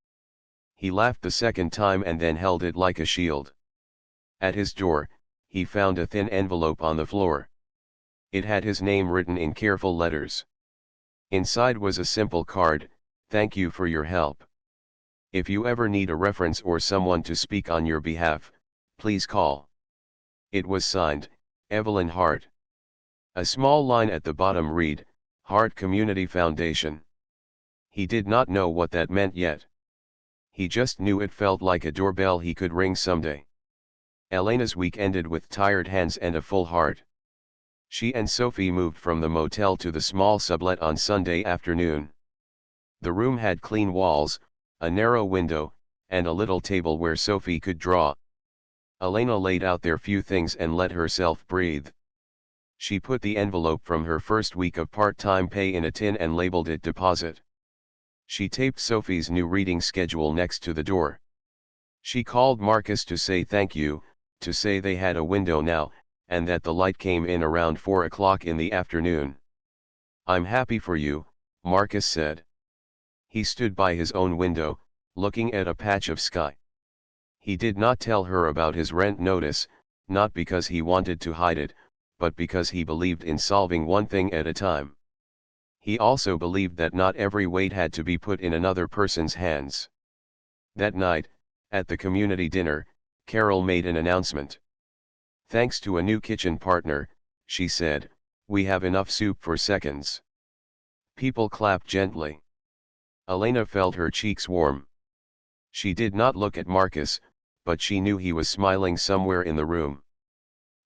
He laughed the second time and then held it like a shield. At his door, he found a thin envelope on the floor. It had his name written in careful letters. Inside was a simple card, "Thank you for your help. If you ever need a reference or someone to speak on your behalf, please call." It was signed, Evelyn Hart. A small line at the bottom read, "Hart Community Foundation." He did not know what that meant yet. He just knew it felt like a doorbell he could ring someday. Elena's week ended with tired hands and a full heart. She and Sophie moved from the motel to the small sublet on Sunday afternoon. The room had clean walls, a narrow window, and a little table where Sophie could draw. Elena laid out their few things and let herself breathe. She put the envelope from her first week of part-time pay in a tin and labeled it deposit. She taped Sophie's new reading schedule next to the door. She called Marcus to say thank you, to say they had a window now, and that the light came in around 4 o'clock in the afternoon. "I'm happy for you," Marcus said. He stood by his own window, looking at a patch of sky. He did not tell her about his rent notice, not because he wanted to hide it, but because he believed in solving one thing at a time. He also believed that not every weight had to be put in another person's hands. That night, at the community dinner, Carol made an announcement. "Thanks to a new kitchen partner," she said, "we have enough soup for seconds." People clapped gently. Elena felt her cheeks warm. She did not look at Marcus, but she knew he was smiling somewhere in the room.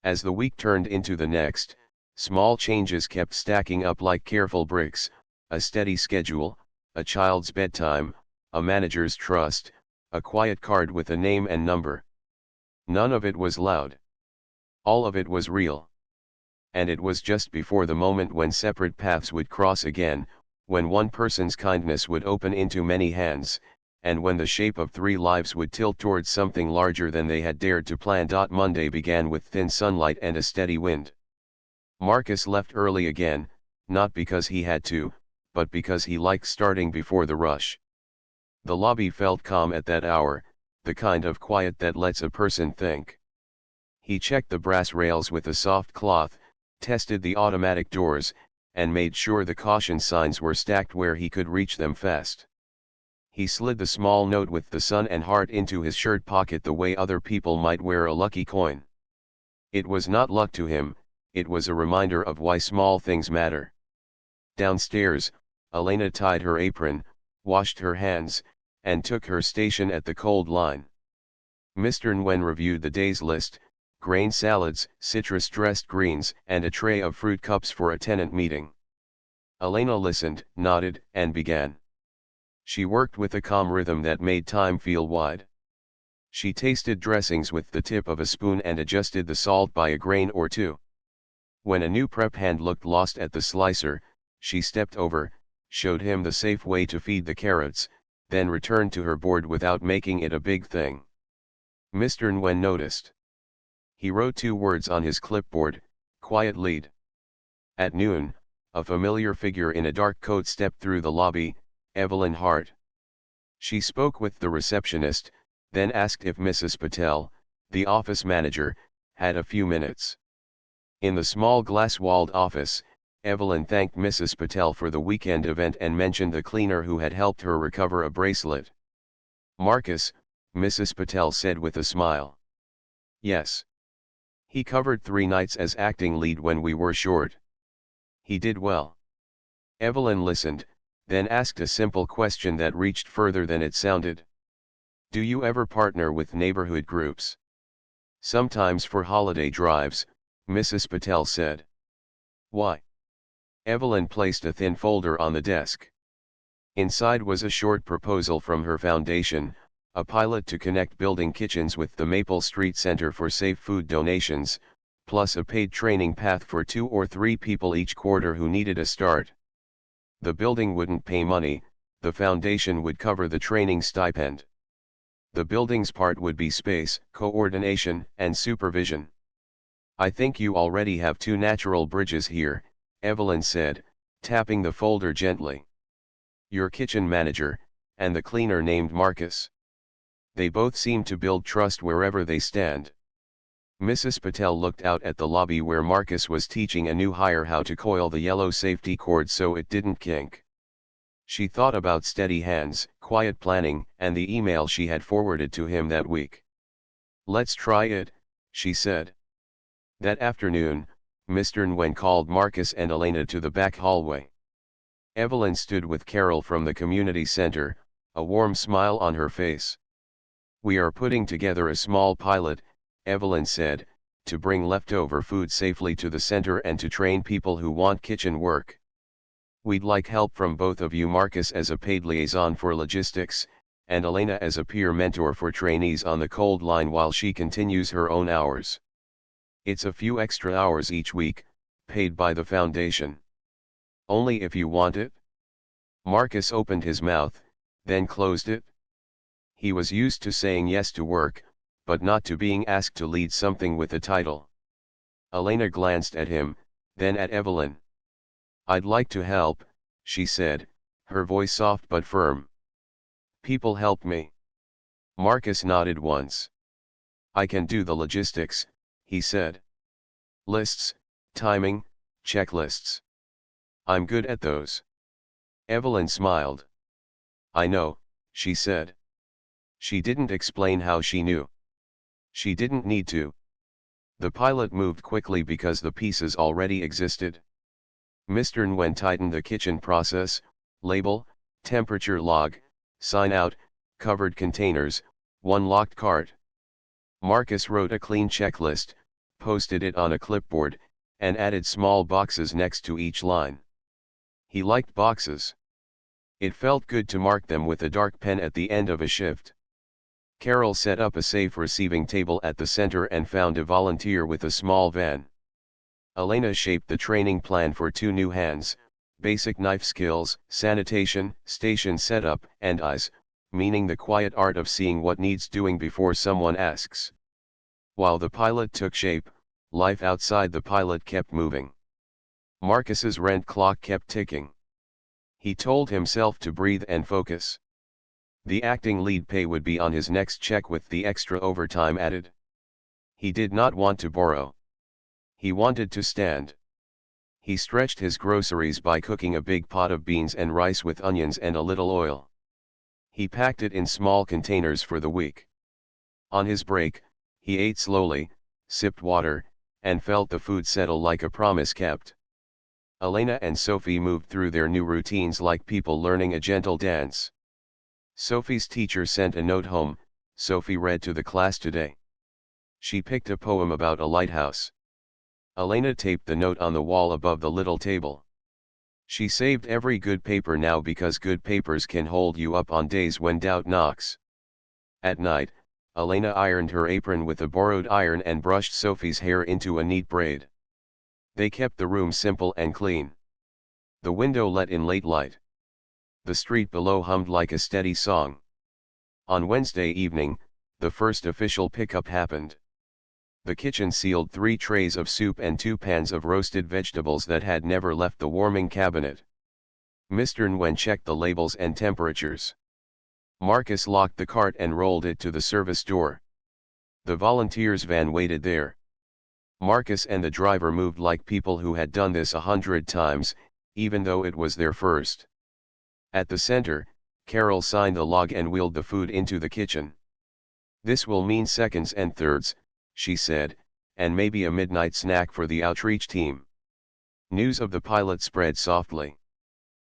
As the week turned into the next, small changes kept stacking up like careful bricks: a steady schedule, a child's bedtime, a manager's trust, a quiet card with a name and number. None of it was loud. All of it was real. And it was just before the moment when separate paths would cross again, when one person's kindness would open into many hands, and when the shape of 3 lives would tilt towards something larger than they had dared to plan. Monday began with thin sunlight and a steady wind. Marcus left early again, not because he had to, but because he liked starting before the rush. The lobby felt calm at that hour, the kind of quiet that lets a person think. He checked the brass rails with a soft cloth, tested the automatic doors, and made sure the caution signs were stacked where he could reach them fast. He slid the small note with the sun and heart into his shirt pocket the way other people might wear a lucky coin. It was not luck to him, it was a reminder of why small things matter. Downstairs, Elena tied her apron, washed her hands, and took her station at the cold line. Mr. Nguyen reviewed the day's list: grain salads, citrus-dressed greens, and a tray of fruit cups for a tenant meeting. Elena listened, nodded, and began. She worked with a calm rhythm that made time feel wide. She tasted dressings with the tip of a spoon and adjusted the salt by a grain or two. When a new prep hand looked lost at the slicer, she stepped over, showed him the safe way to feed the carrots, then returned to her board without making it a big thing. Mr. Nguyen noticed. He wrote 2 words on his clipboard: quiet lead. At noon, a familiar figure in a dark coat stepped through the lobby: Evelyn Hart. She spoke with the receptionist, then asked if Mrs. Patel, the office manager, had a few minutes. In the small glass-walled office, Evelyn thanked Mrs. Patel for the weekend event and mentioned the cleaner who had helped her recover a bracelet. "Marcus," Mrs. Patel said with a smile. "Yes. He covered 3 nights as acting lead when we were short. He did well." Evelyn listened, then asked a simple question that reached further than it sounded. "Do you ever partner with neighborhood groups?" "Sometimes for holiday drives," Mrs. Patel said. "Why?" Evelyn placed a thin folder on the desk. Inside was a short proposal from her foundation: a pilot to connect building kitchens with the Maple Street Center for safe food donations, plus a paid training path for 2 or 3 people each quarter who needed a start. The building wouldn't pay money, the foundation would cover the training stipend. The building's part would be space, coordination, and supervision. "I think you already have 2 natural bridges here," Evelyn said, tapping the folder gently. "Your kitchen manager, and the cleaner named Marcus. They both seem to build trust wherever they stand." Mrs. Patel looked out at the lobby where Marcus was teaching a new hire how to coil the yellow safety cord so it didn't kink. She thought about steady hands, quiet planning, and the email she had forwarded to him that week. "Let's try it," she said. That afternoon, Mr. Nguyen called Marcus and Elena to the back hallway. Evelyn stood with Carol from the community center, a warm smile on her face. "We are putting together a small pilot," Evelyn said, "to bring leftover food safely to the center and to train people who want kitchen work. We'd like help from both of you: Marcus as a paid liaison for logistics, and Elena as a peer mentor for trainees on the cold line while she continues her own hours. It's a few extra hours each week, paid by the foundation. Only if you want it." Marcus opened his mouth, then closed it. He was used to saying yes to work, but not to being asked to lead something with a title. Elena glanced at him, then at Evelyn. "I'd like to help," she said, her voice soft but firm. "People help me." Marcus nodded once. "I can do the logistics," he said. "Lists, timing, checklists." I'm good at those. Evelyn smiled. I know, she said. She didn't explain how she knew. She didn't need to. The pilot moved quickly because the pieces already existed. Mr. Nguyen tightened the kitchen process, label, temperature log, sign out, covered containers, one locked cart. Marcus wrote a clean checklist, posted it on a clipboard, and added small boxes next to each line. He liked boxes. It felt good to mark them with a dark pen at the end of a shift. Carol set up a safe receiving table at the center and found a volunteer with a small van. Elena shaped the training plan for 2 new hands, basic knife skills, sanitation, station setup, and eyes, meaning the quiet art of seeing what needs doing before someone asks. While the pilot took shape, life outside the pilot kept moving. Marcus's rent clock kept ticking. He told himself to breathe and focus. The acting lead pay would be on his next check with the extra overtime added. He did not want to borrow. He wanted to stand. He stretched his groceries by cooking a big pot of beans and rice with onions and a little oil. He packed it in small containers for the week. On his break, he ate slowly, sipped water, and felt the food settle like a promise kept. Elena and Sophie moved through their new routines like people learning a gentle dance. Sophie's teacher sent a note home. Sophie read to the class today. She picked a poem about a lighthouse. Elena taped the note on the wall above the little table. She saved every good paper now because good papers can hold you up on days when doubt knocks. At night, Elena ironed her apron with a borrowed iron and brushed Sophie's hair into a neat braid. They kept the room simple and clean. The window let in late light. The street below hummed like a steady song. On Wednesday evening, the first official pickup happened. The kitchen sealed 3 trays of soup and 2 pans of roasted vegetables that had never left the warming cabinet. Mr. Nguyen checked the labels and temperatures. Marcus locked the cart and rolled it to the service door. The volunteers' van waited there. Marcus and the driver moved like people who had done this 100 times, even though it was their first. At the center, Carol signed the log and wheeled the food into the kitchen. This will mean seconds and thirds, she said, and maybe a midnight snack for the outreach team. News of the pilot spread softly.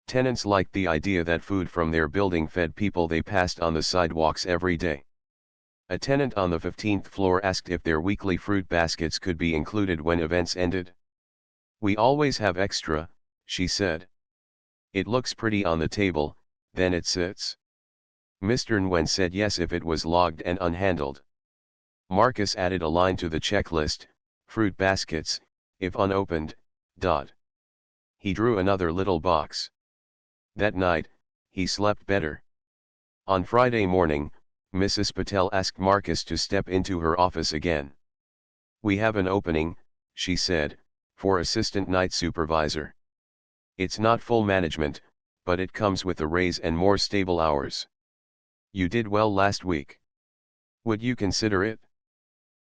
Tenants liked the idea that food from their building fed people they passed on the sidewalks every day. A tenant on the 15th floor asked if their weekly fruit baskets could be included when events ended. We always have extra, she said. It looks pretty on the table, then it sits. Mr. Nguyen said yes if it was logged and unhandled. Marcus added a line to the checklist, fruit baskets, if unopened, dot. He drew another little box. That night, he slept better. On Friday morning, Mrs. Patel asked Marcus to step into her office again. We have an opening, she said, for assistant night supervisor. It's not full management, but it comes with a raise and more stable hours. You did well last week. Would you consider it?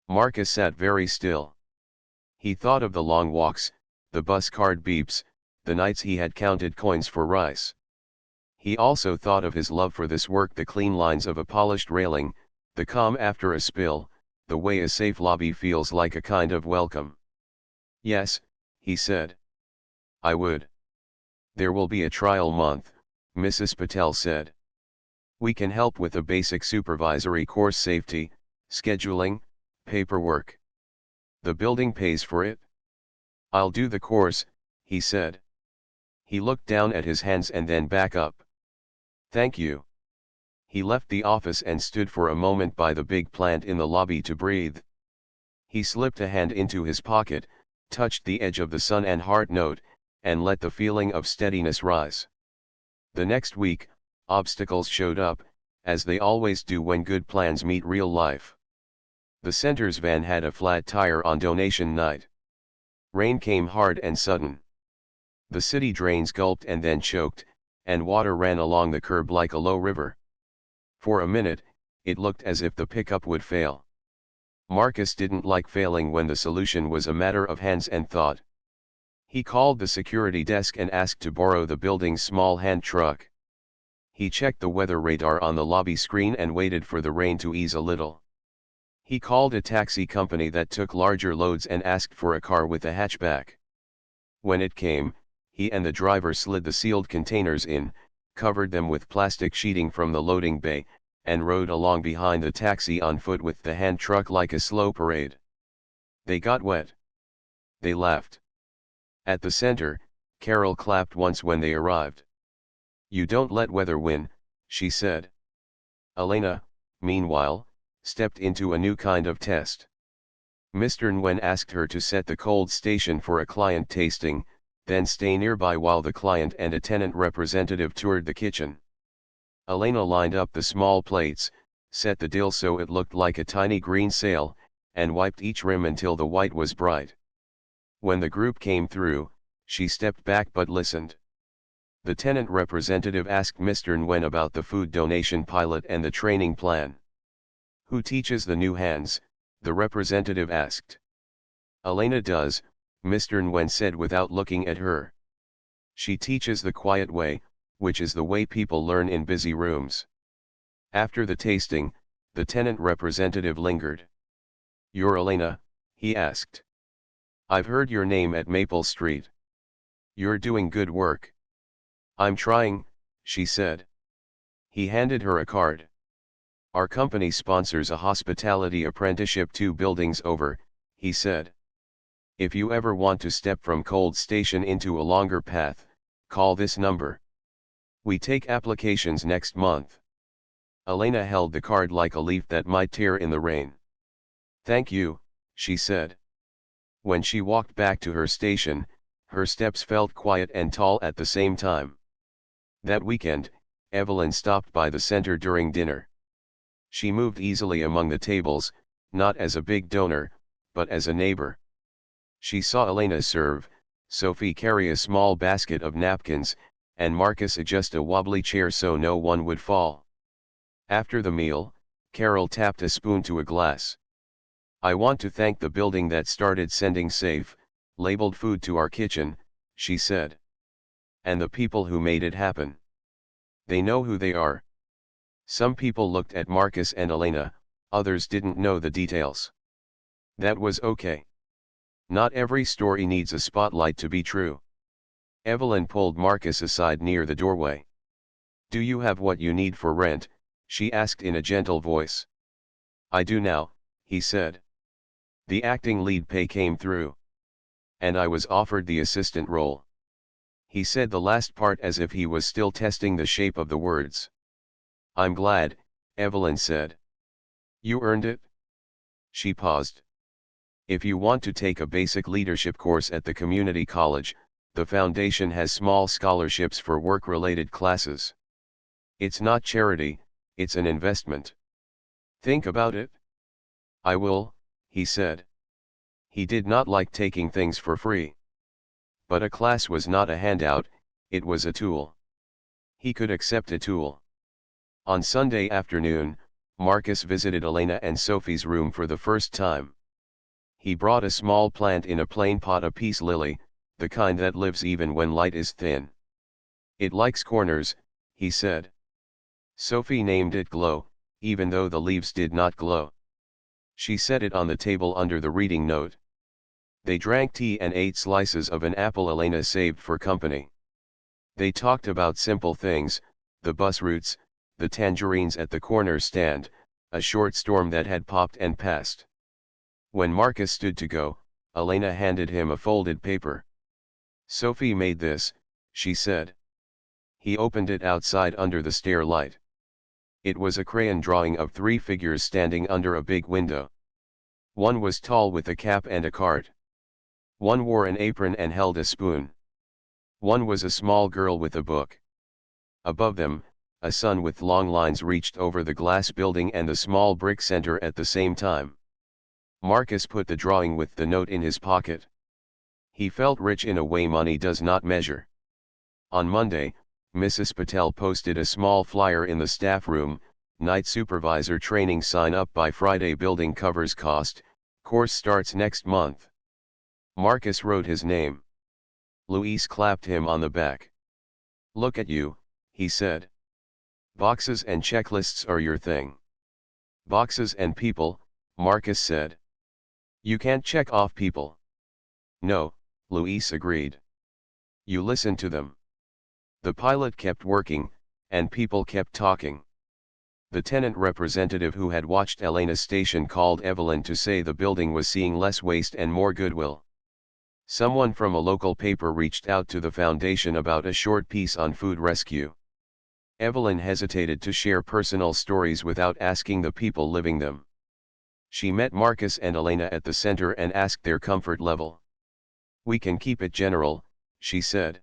Marcus sat very still. He thought of the long walks, the bus card beeps, the nights he had counted coins for rice. He also thought of his love for this work, the clean lines of a polished railing, the calm after a spill, the way a safe lobby feels like a kind of welcome. Yes, he said. I would. There will be a trial month, Mrs. Patel said. We can help with a basic supervisory course, safety, scheduling, paperwork. The building pays for it. I'll do the course, he said. He looked down at his hands and then back up. Thank you. He left the office and stood for a moment by the big plant in the lobby to breathe. He slipped a hand into his pocket, touched the edge of the sun and heart note, and let the feeling of steadiness rise. The next week, obstacles showed up, as they always do when good plans meet real life. The center's van had a flat tire on donation night. Rain came hard and sudden. The city drains gulped and then choked, and water ran along the curb like a low river. For a minute, it looked as if the pickup would fail. Marcus didn't like failing when the solution was a matter of hands and thought. He called the security desk and asked to borrow the building's small hand truck. He checked the weather radar on the lobby screen and waited for the rain to ease a little. He called a taxi company that took larger loads and asked for a car with a hatchback. When it came, he and the driver slid the sealed containers in, covered them with plastic sheeting from the loading bay, and rode along behind the taxi on foot with the hand truck like a slow parade. They got wet. They laughed. At the center, Carol clapped once when they arrived. "You don't let weather win," she said. Elena, meanwhile, stepped into a new kind of test. Mr. Nguyen asked her to set the cold station for a client tasting, then stay nearby while the client and a tenant representative toured the kitchen. Elena lined up the small plates, set the dill so it looked like a tiny green sail, and wiped each rim until the white was bright. When the group came through, she stepped back but listened. The tenant representative asked Mr. Nguyen about the food donation pilot and the training plan. "Who teaches the new hands?" the representative asked. "Elena does," Mr. Nguyen said without looking at her. "She teaches the quiet way, which is the way people learn in busy rooms." After the tasting, the tenant representative lingered. "You're Elena?" he asked. "I've heard your name at Maple Street. You're doing good work." "I'm trying," she said. He handed her a card. "Our company sponsors a hospitality apprenticeship 2 buildings over," he said. "If you ever want to step from cold station into a longer path, call this number. We take applications next month." Elena held the card like a leaf that might tear in the rain. "Thank you," she said. When she walked back to her station, her steps felt quiet and tall at the same time. That weekend, Evelyn stopped by the center during dinner. She moved easily among the tables, not as a big donor, but as a neighbor. She saw Elena serve, Sophie carry a small basket of napkins, and Marcus adjust a wobbly chair so no one would fall. After the meal, Carol tapped a spoon to a glass. "I want to thank the building that started sending safe, labeled food to our kitchen," she said. "And the people who made it happen. They know who they are." Some people looked at Marcus and Elena, others didn't know the details. That was okay. Not every story needs a spotlight to be true. Evelyn pulled Marcus aside near the doorway. "Do you have what you need for rent?" she asked in a gentle voice. "I do now," he said. The acting lead pay came through. "And I was offered the assistant role." He said the last part as if he was still testing the shape of the words. "I'm glad," Evelyn said. "You earned it?" She paused. "If you want to take a basic leadership course at the community college, the foundation has small scholarships for work-related classes. It's not charity, it's an investment. Think about it." "I will," he said. He did not like taking things for free. But a class was not a handout, it was a tool. He could accept a tool. On Sunday afternoon, Marcus visited Elena and Sophie's room for the first time. He brought a small plant in a plain pot, a peace lily, the kind that lives even when light is thin. "It likes corners," he said. Sophie named it Glow, even though the leaves did not glow. She set it on the table under the reading note. They drank tea and ate slices of an apple Elena saved for company. They talked about simple things, the bus routes, the tangerines at the corner stand, a short storm that had popped and passed. When Marcus stood to go, Elena handed him a folded paper. "Sophie made this," she said. He opened it outside under the stair light. It was a crayon drawing of 3 figures standing under a big window. One was tall with a cap and a cart. One wore an apron and held a spoon. One was a small girl with a book. Above them, a sun with long lines reached over the glass building and the small brick center at the same time. Marcus put the drawing with the note in his pocket. He felt rich in a way money does not measure. On Monday, Mrs. Patel posted a small flyer in the staff room, "Night supervisor training, sign up by Friday, building covers cost, course starts next month." Marcus wrote his name. Luis clapped him on the back. "Look at you," he said. "Boxes and checklists are your thing." "Boxes and people," Marcus said. "You can't check off people." "No," Luis agreed. "You listen to them." The pilot kept working, and people kept talking. The tenant representative who had watched Elena's station called Evelyn to say the building was seeing less waste and more goodwill. Someone from a local paper reached out to the foundation about a short piece on food rescue. Evelyn hesitated to share personal stories without asking the people living them. She met Marcus and Elena at the center and asked their comfort level. "We can keep it general," she said.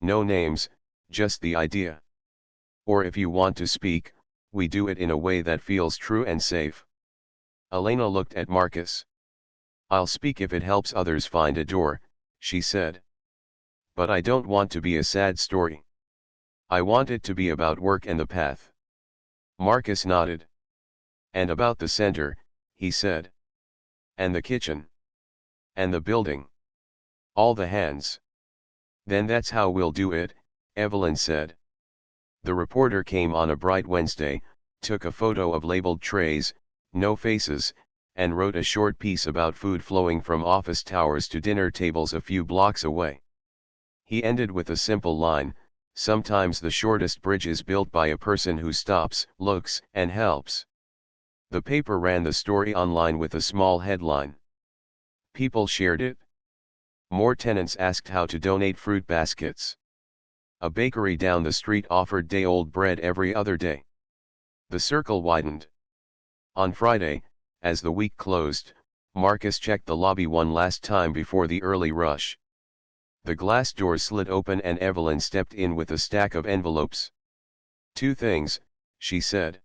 "No names, just the idea. Or if you want to speak, we do it in a way that feels true and safe." Elena looked at Marcus. "I'll speak if it helps others find a door," she said. "But I don't want to be a sad story. I want it to be about work and the path." Marcus nodded. "And about the center," he said. "And the kitchen. And the building. All the hands." "Then that's how we'll do it," Evelyn said. The reporter came on a bright Wednesday, took a photo of labeled trays, no faces, and wrote a short piece about food flowing from office towers to dinner tables a few blocks away. He ended with a simple line, "Sometimes the shortest bridge is built by a person who stops, looks, and helps." The paper ran the story online with a small headline. People shared it. More tenants asked how to donate fruit baskets. A bakery down the street offered day-old bread every other day. The circle widened. On Friday, as the week closed, Marcus checked the lobby one last time before the early rush. The glass doors slid open and Evelyn stepped in with a stack of envelopes. "Two things," she said.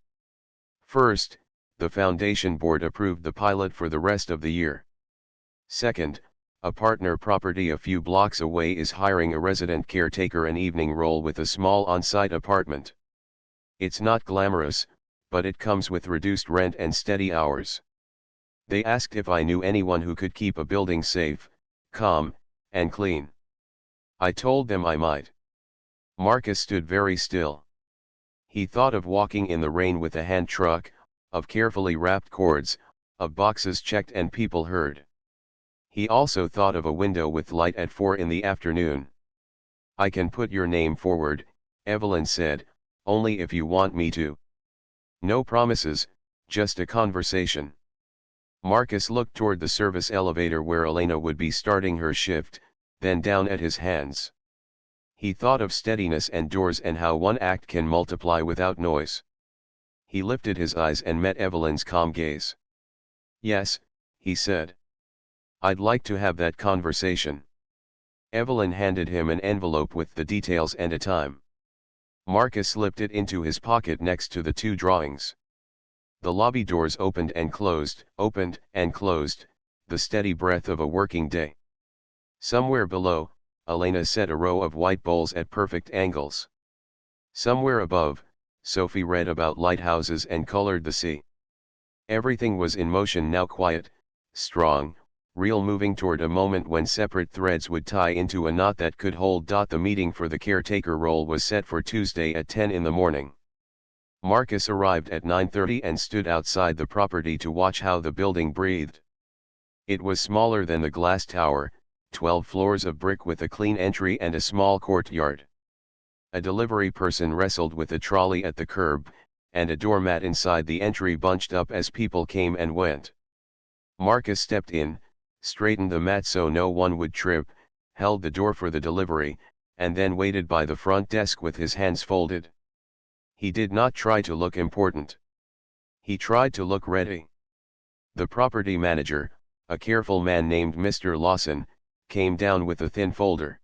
"First, the foundation board approved the pilot for the rest of the year. Second, a partner property a few blocks away is hiring a resident caretaker an evening role with a small on-site apartment. It's not glamorous, but it comes with reduced rent and steady hours. They asked if I knew anyone who could keep a building safe, calm, and clean. I told them I might." Marcus stood very still. He thought of walking in the rain with a hand truck, of carefully wrapped cords, of boxes checked and people heard. He also thought of a window with light at 4 in the afternoon. "I can put your name forward," Evelyn said, "only if you want me to. No promises, just a conversation." Marcus looked toward the service elevator where Elena would be starting her shift, then down at his hands. He thought of steadiness and doors and how one act can multiply without noise. He lifted his eyes and met Evelyn's calm gaze. "Yes," he said. "I'd like to have that conversation." Evelyn handed him an envelope with the details and a time. Marcus slipped it into his pocket next to the two drawings. The lobby doors opened and closed, the steady breath of a working day. Somewhere below, Elena set a row of white bowls at perfect angles. Somewhere above, Sophie read about lighthouses and colored the sea. Everything was in motion now, quiet, strong, real, moving toward a moment when separate threads would tie into a knot that could hold. The meeting for the caretaker role was set for Tuesday at 10 in the morning. Marcus arrived at 9:30 and stood outside the property to watch how the building breathed. It was smaller than the glass tower, 12 floors of brick with a clean entry and a small courtyard. A delivery person wrestled with a trolley at the curb, and a doormat inside the entry bunched up as people came and went. Marcus stepped in, straightened the mat so no one would trip, held the door for the delivery, and then waited by the front desk with his hands folded. He did not try to look important. He tried to look ready. The property manager, a careful man named Mr. Lawson, came down with a thin folder.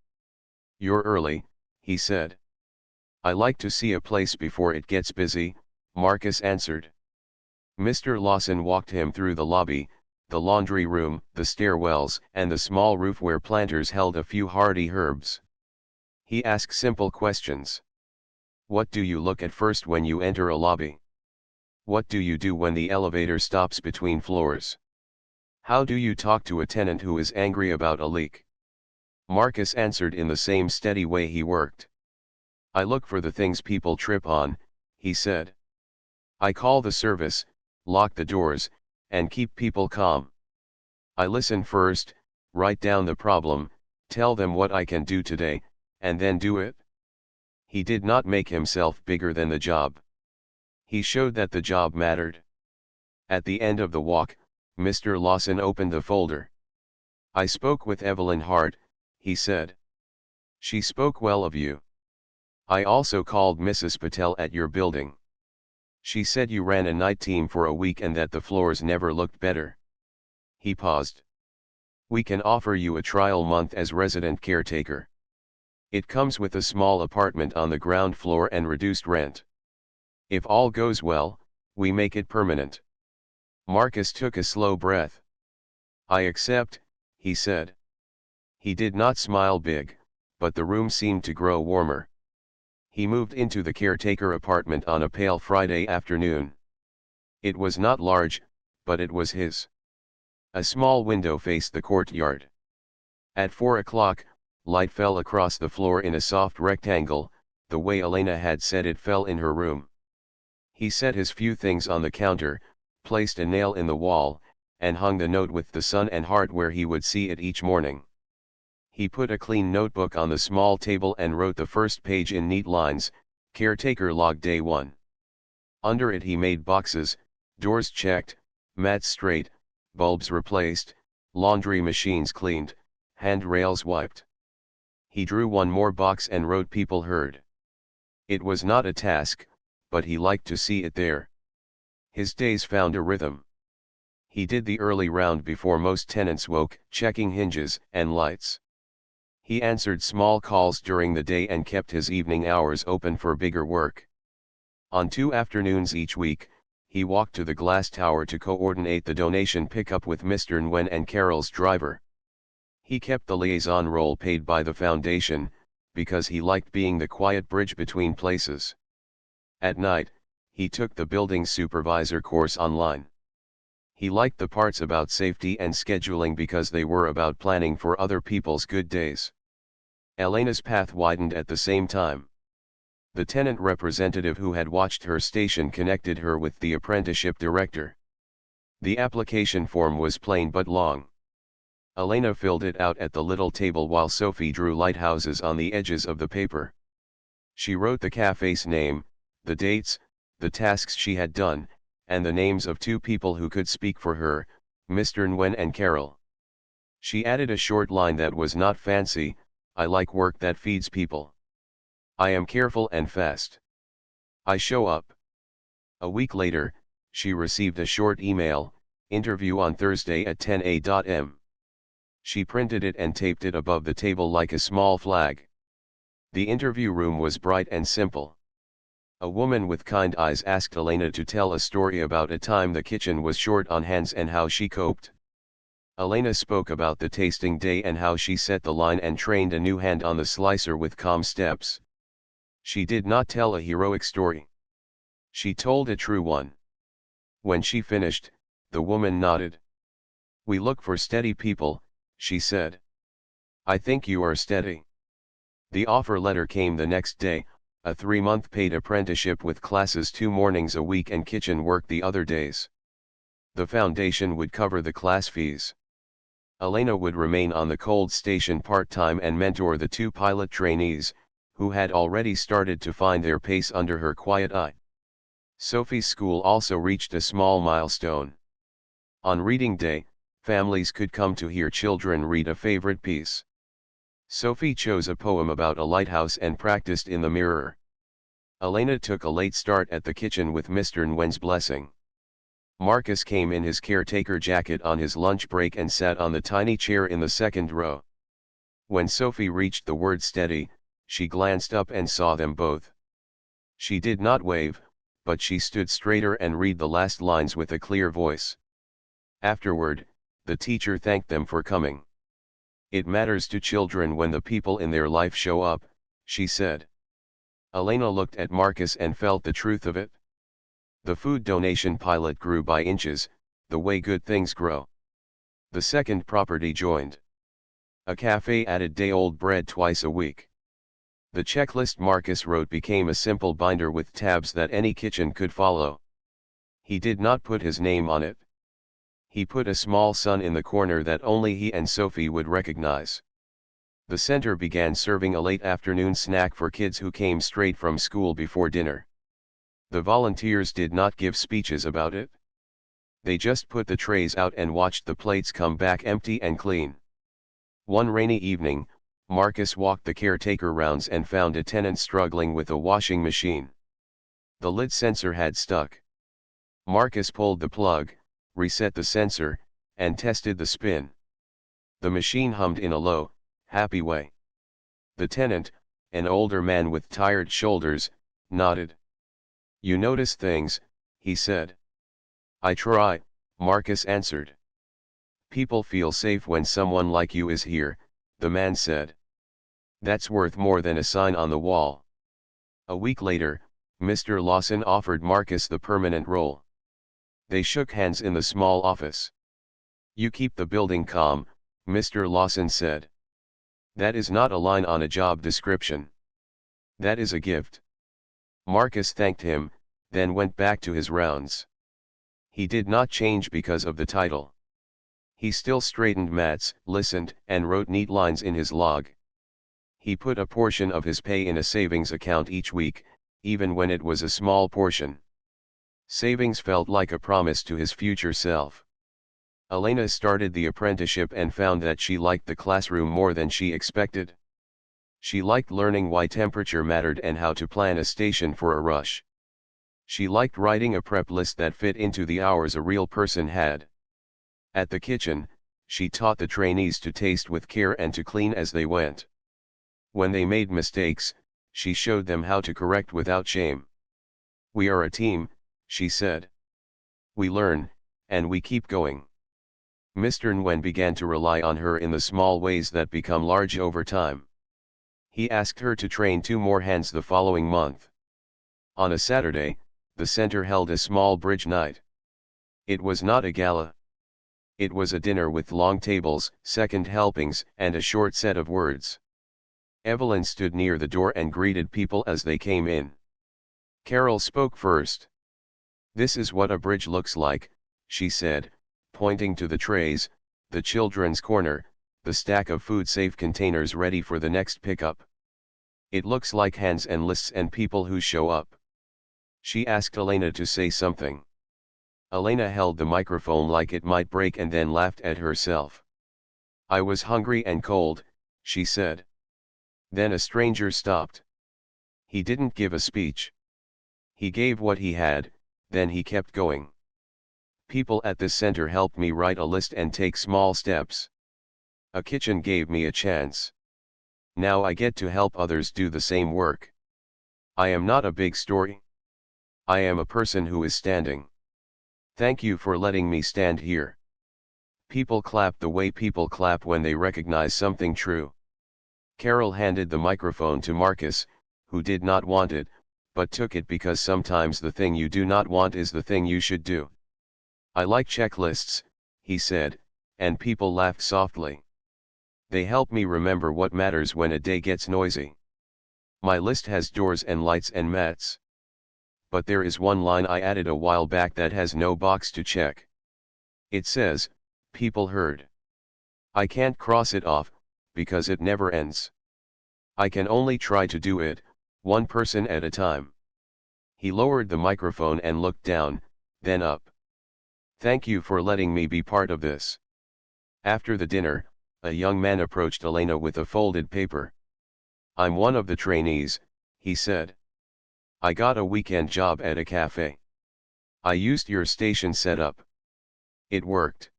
"You're early," he said. "I like to see a place before it gets busy," Marcus answered. Mr. Lawson walked him through the lobby, the laundry room, the stairwells, and the small roof where planters held a few hardy herbs. He asked simple questions. What do you look at first when you enter a lobby? What do you do when the elevator stops between floors? How do you talk to a tenant who is angry about a leak? Marcus answered in the same steady way he worked. I look for the things people trip on, he said. I call the service, lock the doors, and keep people calm. I listen first, write down the problem, tell them what I can do today, and then do it. He did not make himself bigger than the job. He showed that the job mattered. At the end of the walk, Mr. Lawson opened the folder. I spoke with Evelyn Hart, he said. She spoke well of you. I also called Mrs. Patel at your building. She said you ran a night team for a week and that the floors never looked better. He paused. We can offer you a trial month as resident caretaker. It comes with a small apartment on the ground floor and reduced rent. If all goes well, we make it permanent. Marcus took a slow breath. I accept, he said. He did not smile big, but the room seemed to grow warmer. He moved into the caretaker apartment on a pale Friday afternoon. It was not large, but it was his. A small window faced the courtyard. At 4 o'clock, light fell across the floor in a soft rectangle, the way Elena had said it fell in her room. He set his few things on the counter, placed a nail in the wall, and hung the note with the sun and heart where he would see it each morning. He put a clean notebook on the small table and wrote the first page in neat lines, Caretaker Log Day 1. Under it he made boxes, doors checked, mats straight, bulbs replaced, laundry machines cleaned, handrails wiped. He drew one more box and wrote people heard. It was not a task, but he liked to see it there. His days found a rhythm. He did the early round before most tenants woke, checking hinges and lights. He answered small calls during the day and kept his evening hours open for bigger work. On 2 afternoons each week, he walked to the glass tower to coordinate the donation pickup with Mr. Nguyen and Carol's driver. He kept the liaison role paid by the foundation, because he liked being the quiet bridge between places. At night, he took the building supervisor course online. He liked the parts about safety and scheduling because they were about planning for other people's good days. Elena's path widened at the same time. The tenant representative who had watched her station connected her with the apprenticeship director. The application form was plain but long. Elena filled it out at the little table while Sophie drew lighthouses on the edges of the paper. She wrote the cafe's name, the dates, the tasks she had done, and the names of 2 people who could speak for her, Mr. Nguyen and Carol. She added a short line that was not fancy, I like work that feeds people. I am careful and fast. I show up. A week later, she received a short email, interview on Thursday at 10 a.m. She printed it and taped it above the table like a small flag. The interview room was bright and simple. A woman with kind eyes asked Elena to tell a story about a time the kitchen was short on hands and how she coped. Elena spoke about the tasting day and how she set the line and trained a new hand on the slicer with calm steps. She did not tell a heroic story. She told a true one. When she finished, the woman nodded. We look for steady people, she said. I think you are steady. The offer letter came the next day, a 3-month paid apprenticeship with classes 2 mornings a week and kitchen work the other days. The foundation would cover the class fees. Elena would remain on the cold station part-time and mentor the 2 pilot trainees, who had already started to find their pace under her quiet eye. Sophie's school also reached a small milestone. On reading day, families could come to hear children read a favorite piece. Sophie chose a poem about a lighthouse and practiced in the mirror. Elena took a late start at the kitchen with Mr. Nguyen's blessing. Marcus came in his caretaker jacket on his lunch break and sat on the tiny chair in the second row. When Sophie reached the word steady, she glanced up and saw them both. She did not wave, but she stood straighter and read the last lines with a clear voice. Afterward, the teacher thanked them for coming. It matters to children when the people in their life show up, she said. Elena looked at Marcus and felt the truth of it. The food donation pilot grew by inches, the way good things grow. The second property joined. A cafe added day-old bread twice a week. The checklist Marcus wrote became a simple binder with tabs that any kitchen could follow. He did not put his name on it. He put a small sun in the corner that only he and Sophie would recognize. The center began serving a late afternoon snack for kids who came straight from school before dinner. The volunteers did not give speeches about it. They just put the trays out and watched the plates come back empty and clean. One rainy evening, Marcus walked the caretaker rounds and found a tenant struggling with a washing machine. The lid sensor had stuck. Marcus pulled the plug, reset the sensor, and tested the spin. The machine hummed in a low, happy way. The tenant, an older man with tired shoulders, nodded. "You notice things," he said. "I try," Marcus answered. "People feel safe when someone like you is here," the man said. "That's worth more than a sign on the wall." A week later, Mr. Lawson offered Marcus the permanent role. They shook hands in the small office. "You keep the building calm," Mr. Lawson said. "That is not a line on a job description. That is a gift." Marcus thanked him, then went back to his rounds. He did not change because of the title. He still straightened mats, listened, and wrote neat lines in his log. He put a portion of his pay in a savings account each week, even when it was a small portion. Savings felt like a promise to his future self. Elena started the apprenticeship and found that she liked the classroom more than she expected. She liked learning why temperature mattered and how to plan a station for a rush. She liked writing a prep list that fit into the hours a real person had. At the kitchen, she taught the trainees to taste with care and to clean as they went. When they made mistakes, she showed them how to correct without shame. "We are a team," she said. "We learn, and we keep going." Mr. Nguyen began to rely on her in the small ways that become large over time. He asked her to train 2 more hands the following month. On a Saturday, the center held a small bridge night. It was not a gala. It was a dinner with long tables, second helpings, and a short set of words. Evelyn stood near the door and greeted people as they came in. Carol spoke first. "This is what a bridge looks like," she said, pointing to the trays, the children's corner, the stack of food-safe containers ready for the next pickup. "It looks like hands and lists and people who show up." She asked Elena to say something. Elena held the microphone like it might break and then laughed at herself. "I was hungry and cold," she said. Then a stranger stopped. He didn't give a speech. He gave what he had, then he kept going. "People at this center helped me write a list and take small steps. A kitchen gave me a chance. Now I get to help others do the same work. I am not a big story. I am a person who is standing. Thank you for letting me stand here." People clapped the way people clap when they recognize something true. Carol handed the microphone to Marcus, who did not want it, but took it because sometimes the thing you do not want is the thing you should do. "I like checklists," he said, and people laughed softly. "They help me remember what matters when a day gets noisy. My list has doors and lights and mats. But there is one line I added a while back that has no box to check. It says, 'People heard.' I can't cross it off, because it never ends. I can only try to do it, one person at a time." He lowered the microphone and looked down, then up. "Thank you for letting me be part of this." After the dinner, a young man approached Elena with a folded paper. "I'm one of the trainees," he said. "I got a weekend job at a cafe. I used your station setup. It worked."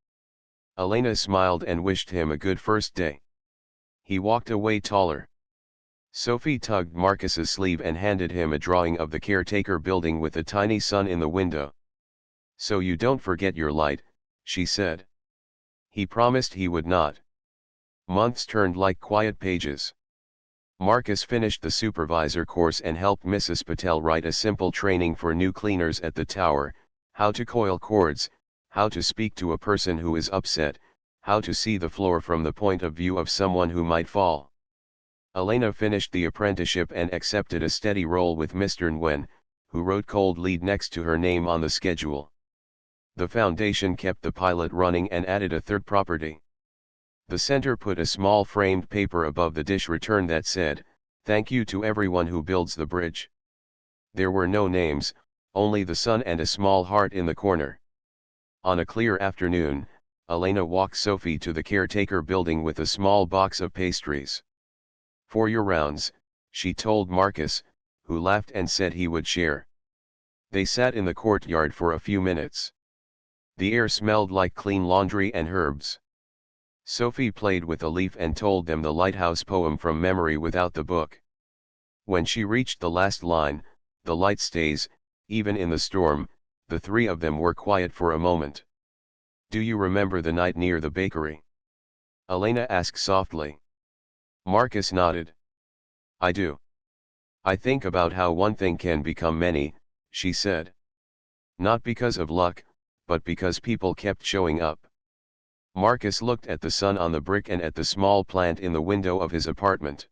Elena smiled and wished him a good first day. He walked away taller. Sophie tugged Marcus's sleeve and handed him a drawing of the caretaker building with a tiny sun in the window. "So you don't forget your light," she said. He promised he would not. Months turned like quiet pages. Marcus finished the supervisor course and helped Mrs. Patel write a simple training for new cleaners at the tower: how to coil cords, how to speak to a person who is upset, How to see the floor from the point of view of someone who might fall. Elena finished the apprenticeship and accepted a steady role with Mr. Nguyen, who wrote cold lead next to her name on the schedule. The foundation kept the pilot running and added a third property. The center put a small framed paper above the dish return that said, "Thank you to everyone who builds the bridge." There were no names, only the sun and a small heart in the corner. On a clear afternoon, Elena walked Sophie to the caretaker building with a small box of pastries. "For your rounds," she told Marcus, who laughed and said he would share. They sat in the courtyard for a few minutes. The air smelled like clean laundry and herbs. Sophie played with a leaf and told them the lighthouse poem from memory without the book. When she reached the last line, "The light stays, even in the storm," the three of them were quiet for a moment. "Do you remember the night near the bakery?" Elena asked softly. Marcus nodded. "I do. I think about how one thing can become many," she said. "Not because of luck, but because people kept showing up." Marcus looked at the sun on the brick and at the small plant in the window of his apartment.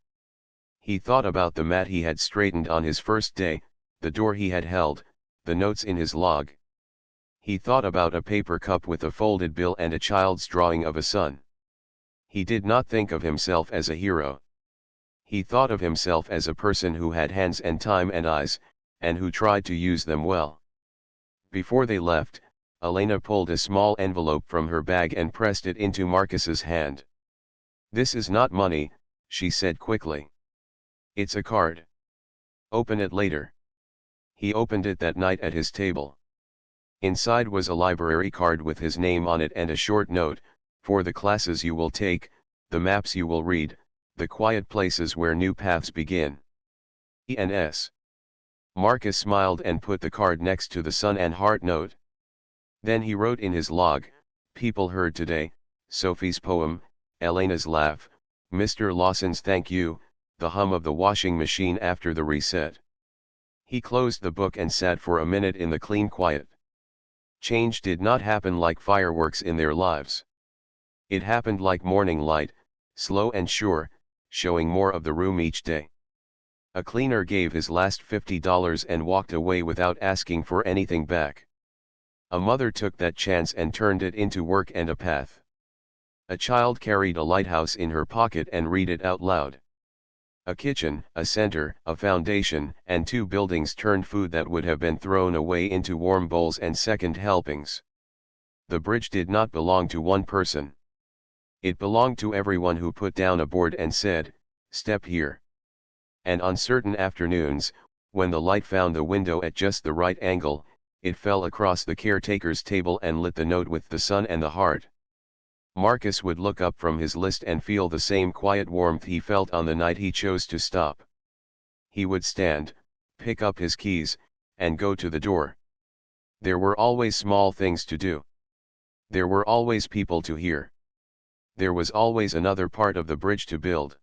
He thought about the mat he had straightened on his first day, the door he had held, the notes in his log. He thought about a paper cup with a folded bill and a child's drawing of a sun. He did not think of himself as a hero. He thought of himself as a person who had hands and time and eyes, and who tried to use them well. Before they left, Elena pulled a small envelope from her bag and pressed it into Marcus's hand. "This is not money," she said quickly. "It's a card. Open it later." He opened it that night at his table. Inside was a library card with his name on it and a short note, "For the classes you will take, the maps you will read, the quiet places where new paths begin. ENS." Marcus smiled and put the card next to the sun and heart note. Then he wrote in his log, "People heard today, Sophie's poem, Elena's laugh, Mr. Lawson's thank you, the hum of the washing machine after the reset." He closed the book and sat for a minute in the clean quiet. Change did not happen like fireworks in their lives. It happened like morning light, slow and sure, showing more of the room each day. A cleaner gave his last $50 and walked away without asking for anything back. A mother took that chance and turned it into work and a path. A child carried a lighthouse in her pocket and read it out loud. A kitchen, a center, a foundation, and 2 buildings turned food that would have been thrown away into warm bowls and second helpings. The bridge did not belong to one person. It belonged to everyone who put down a board and said, "Step here." And on certain afternoons, when the light found the window at just the right angle, it fell across the caretaker's table and lit the note with the sun and the heart. Marcus would look up from his list and feel the same quiet warmth he felt on the night he chose to stop. He would stand, pick up his keys, and go to the door. There were always small things to do. There were always people to hear. There was always another part of the bridge to build.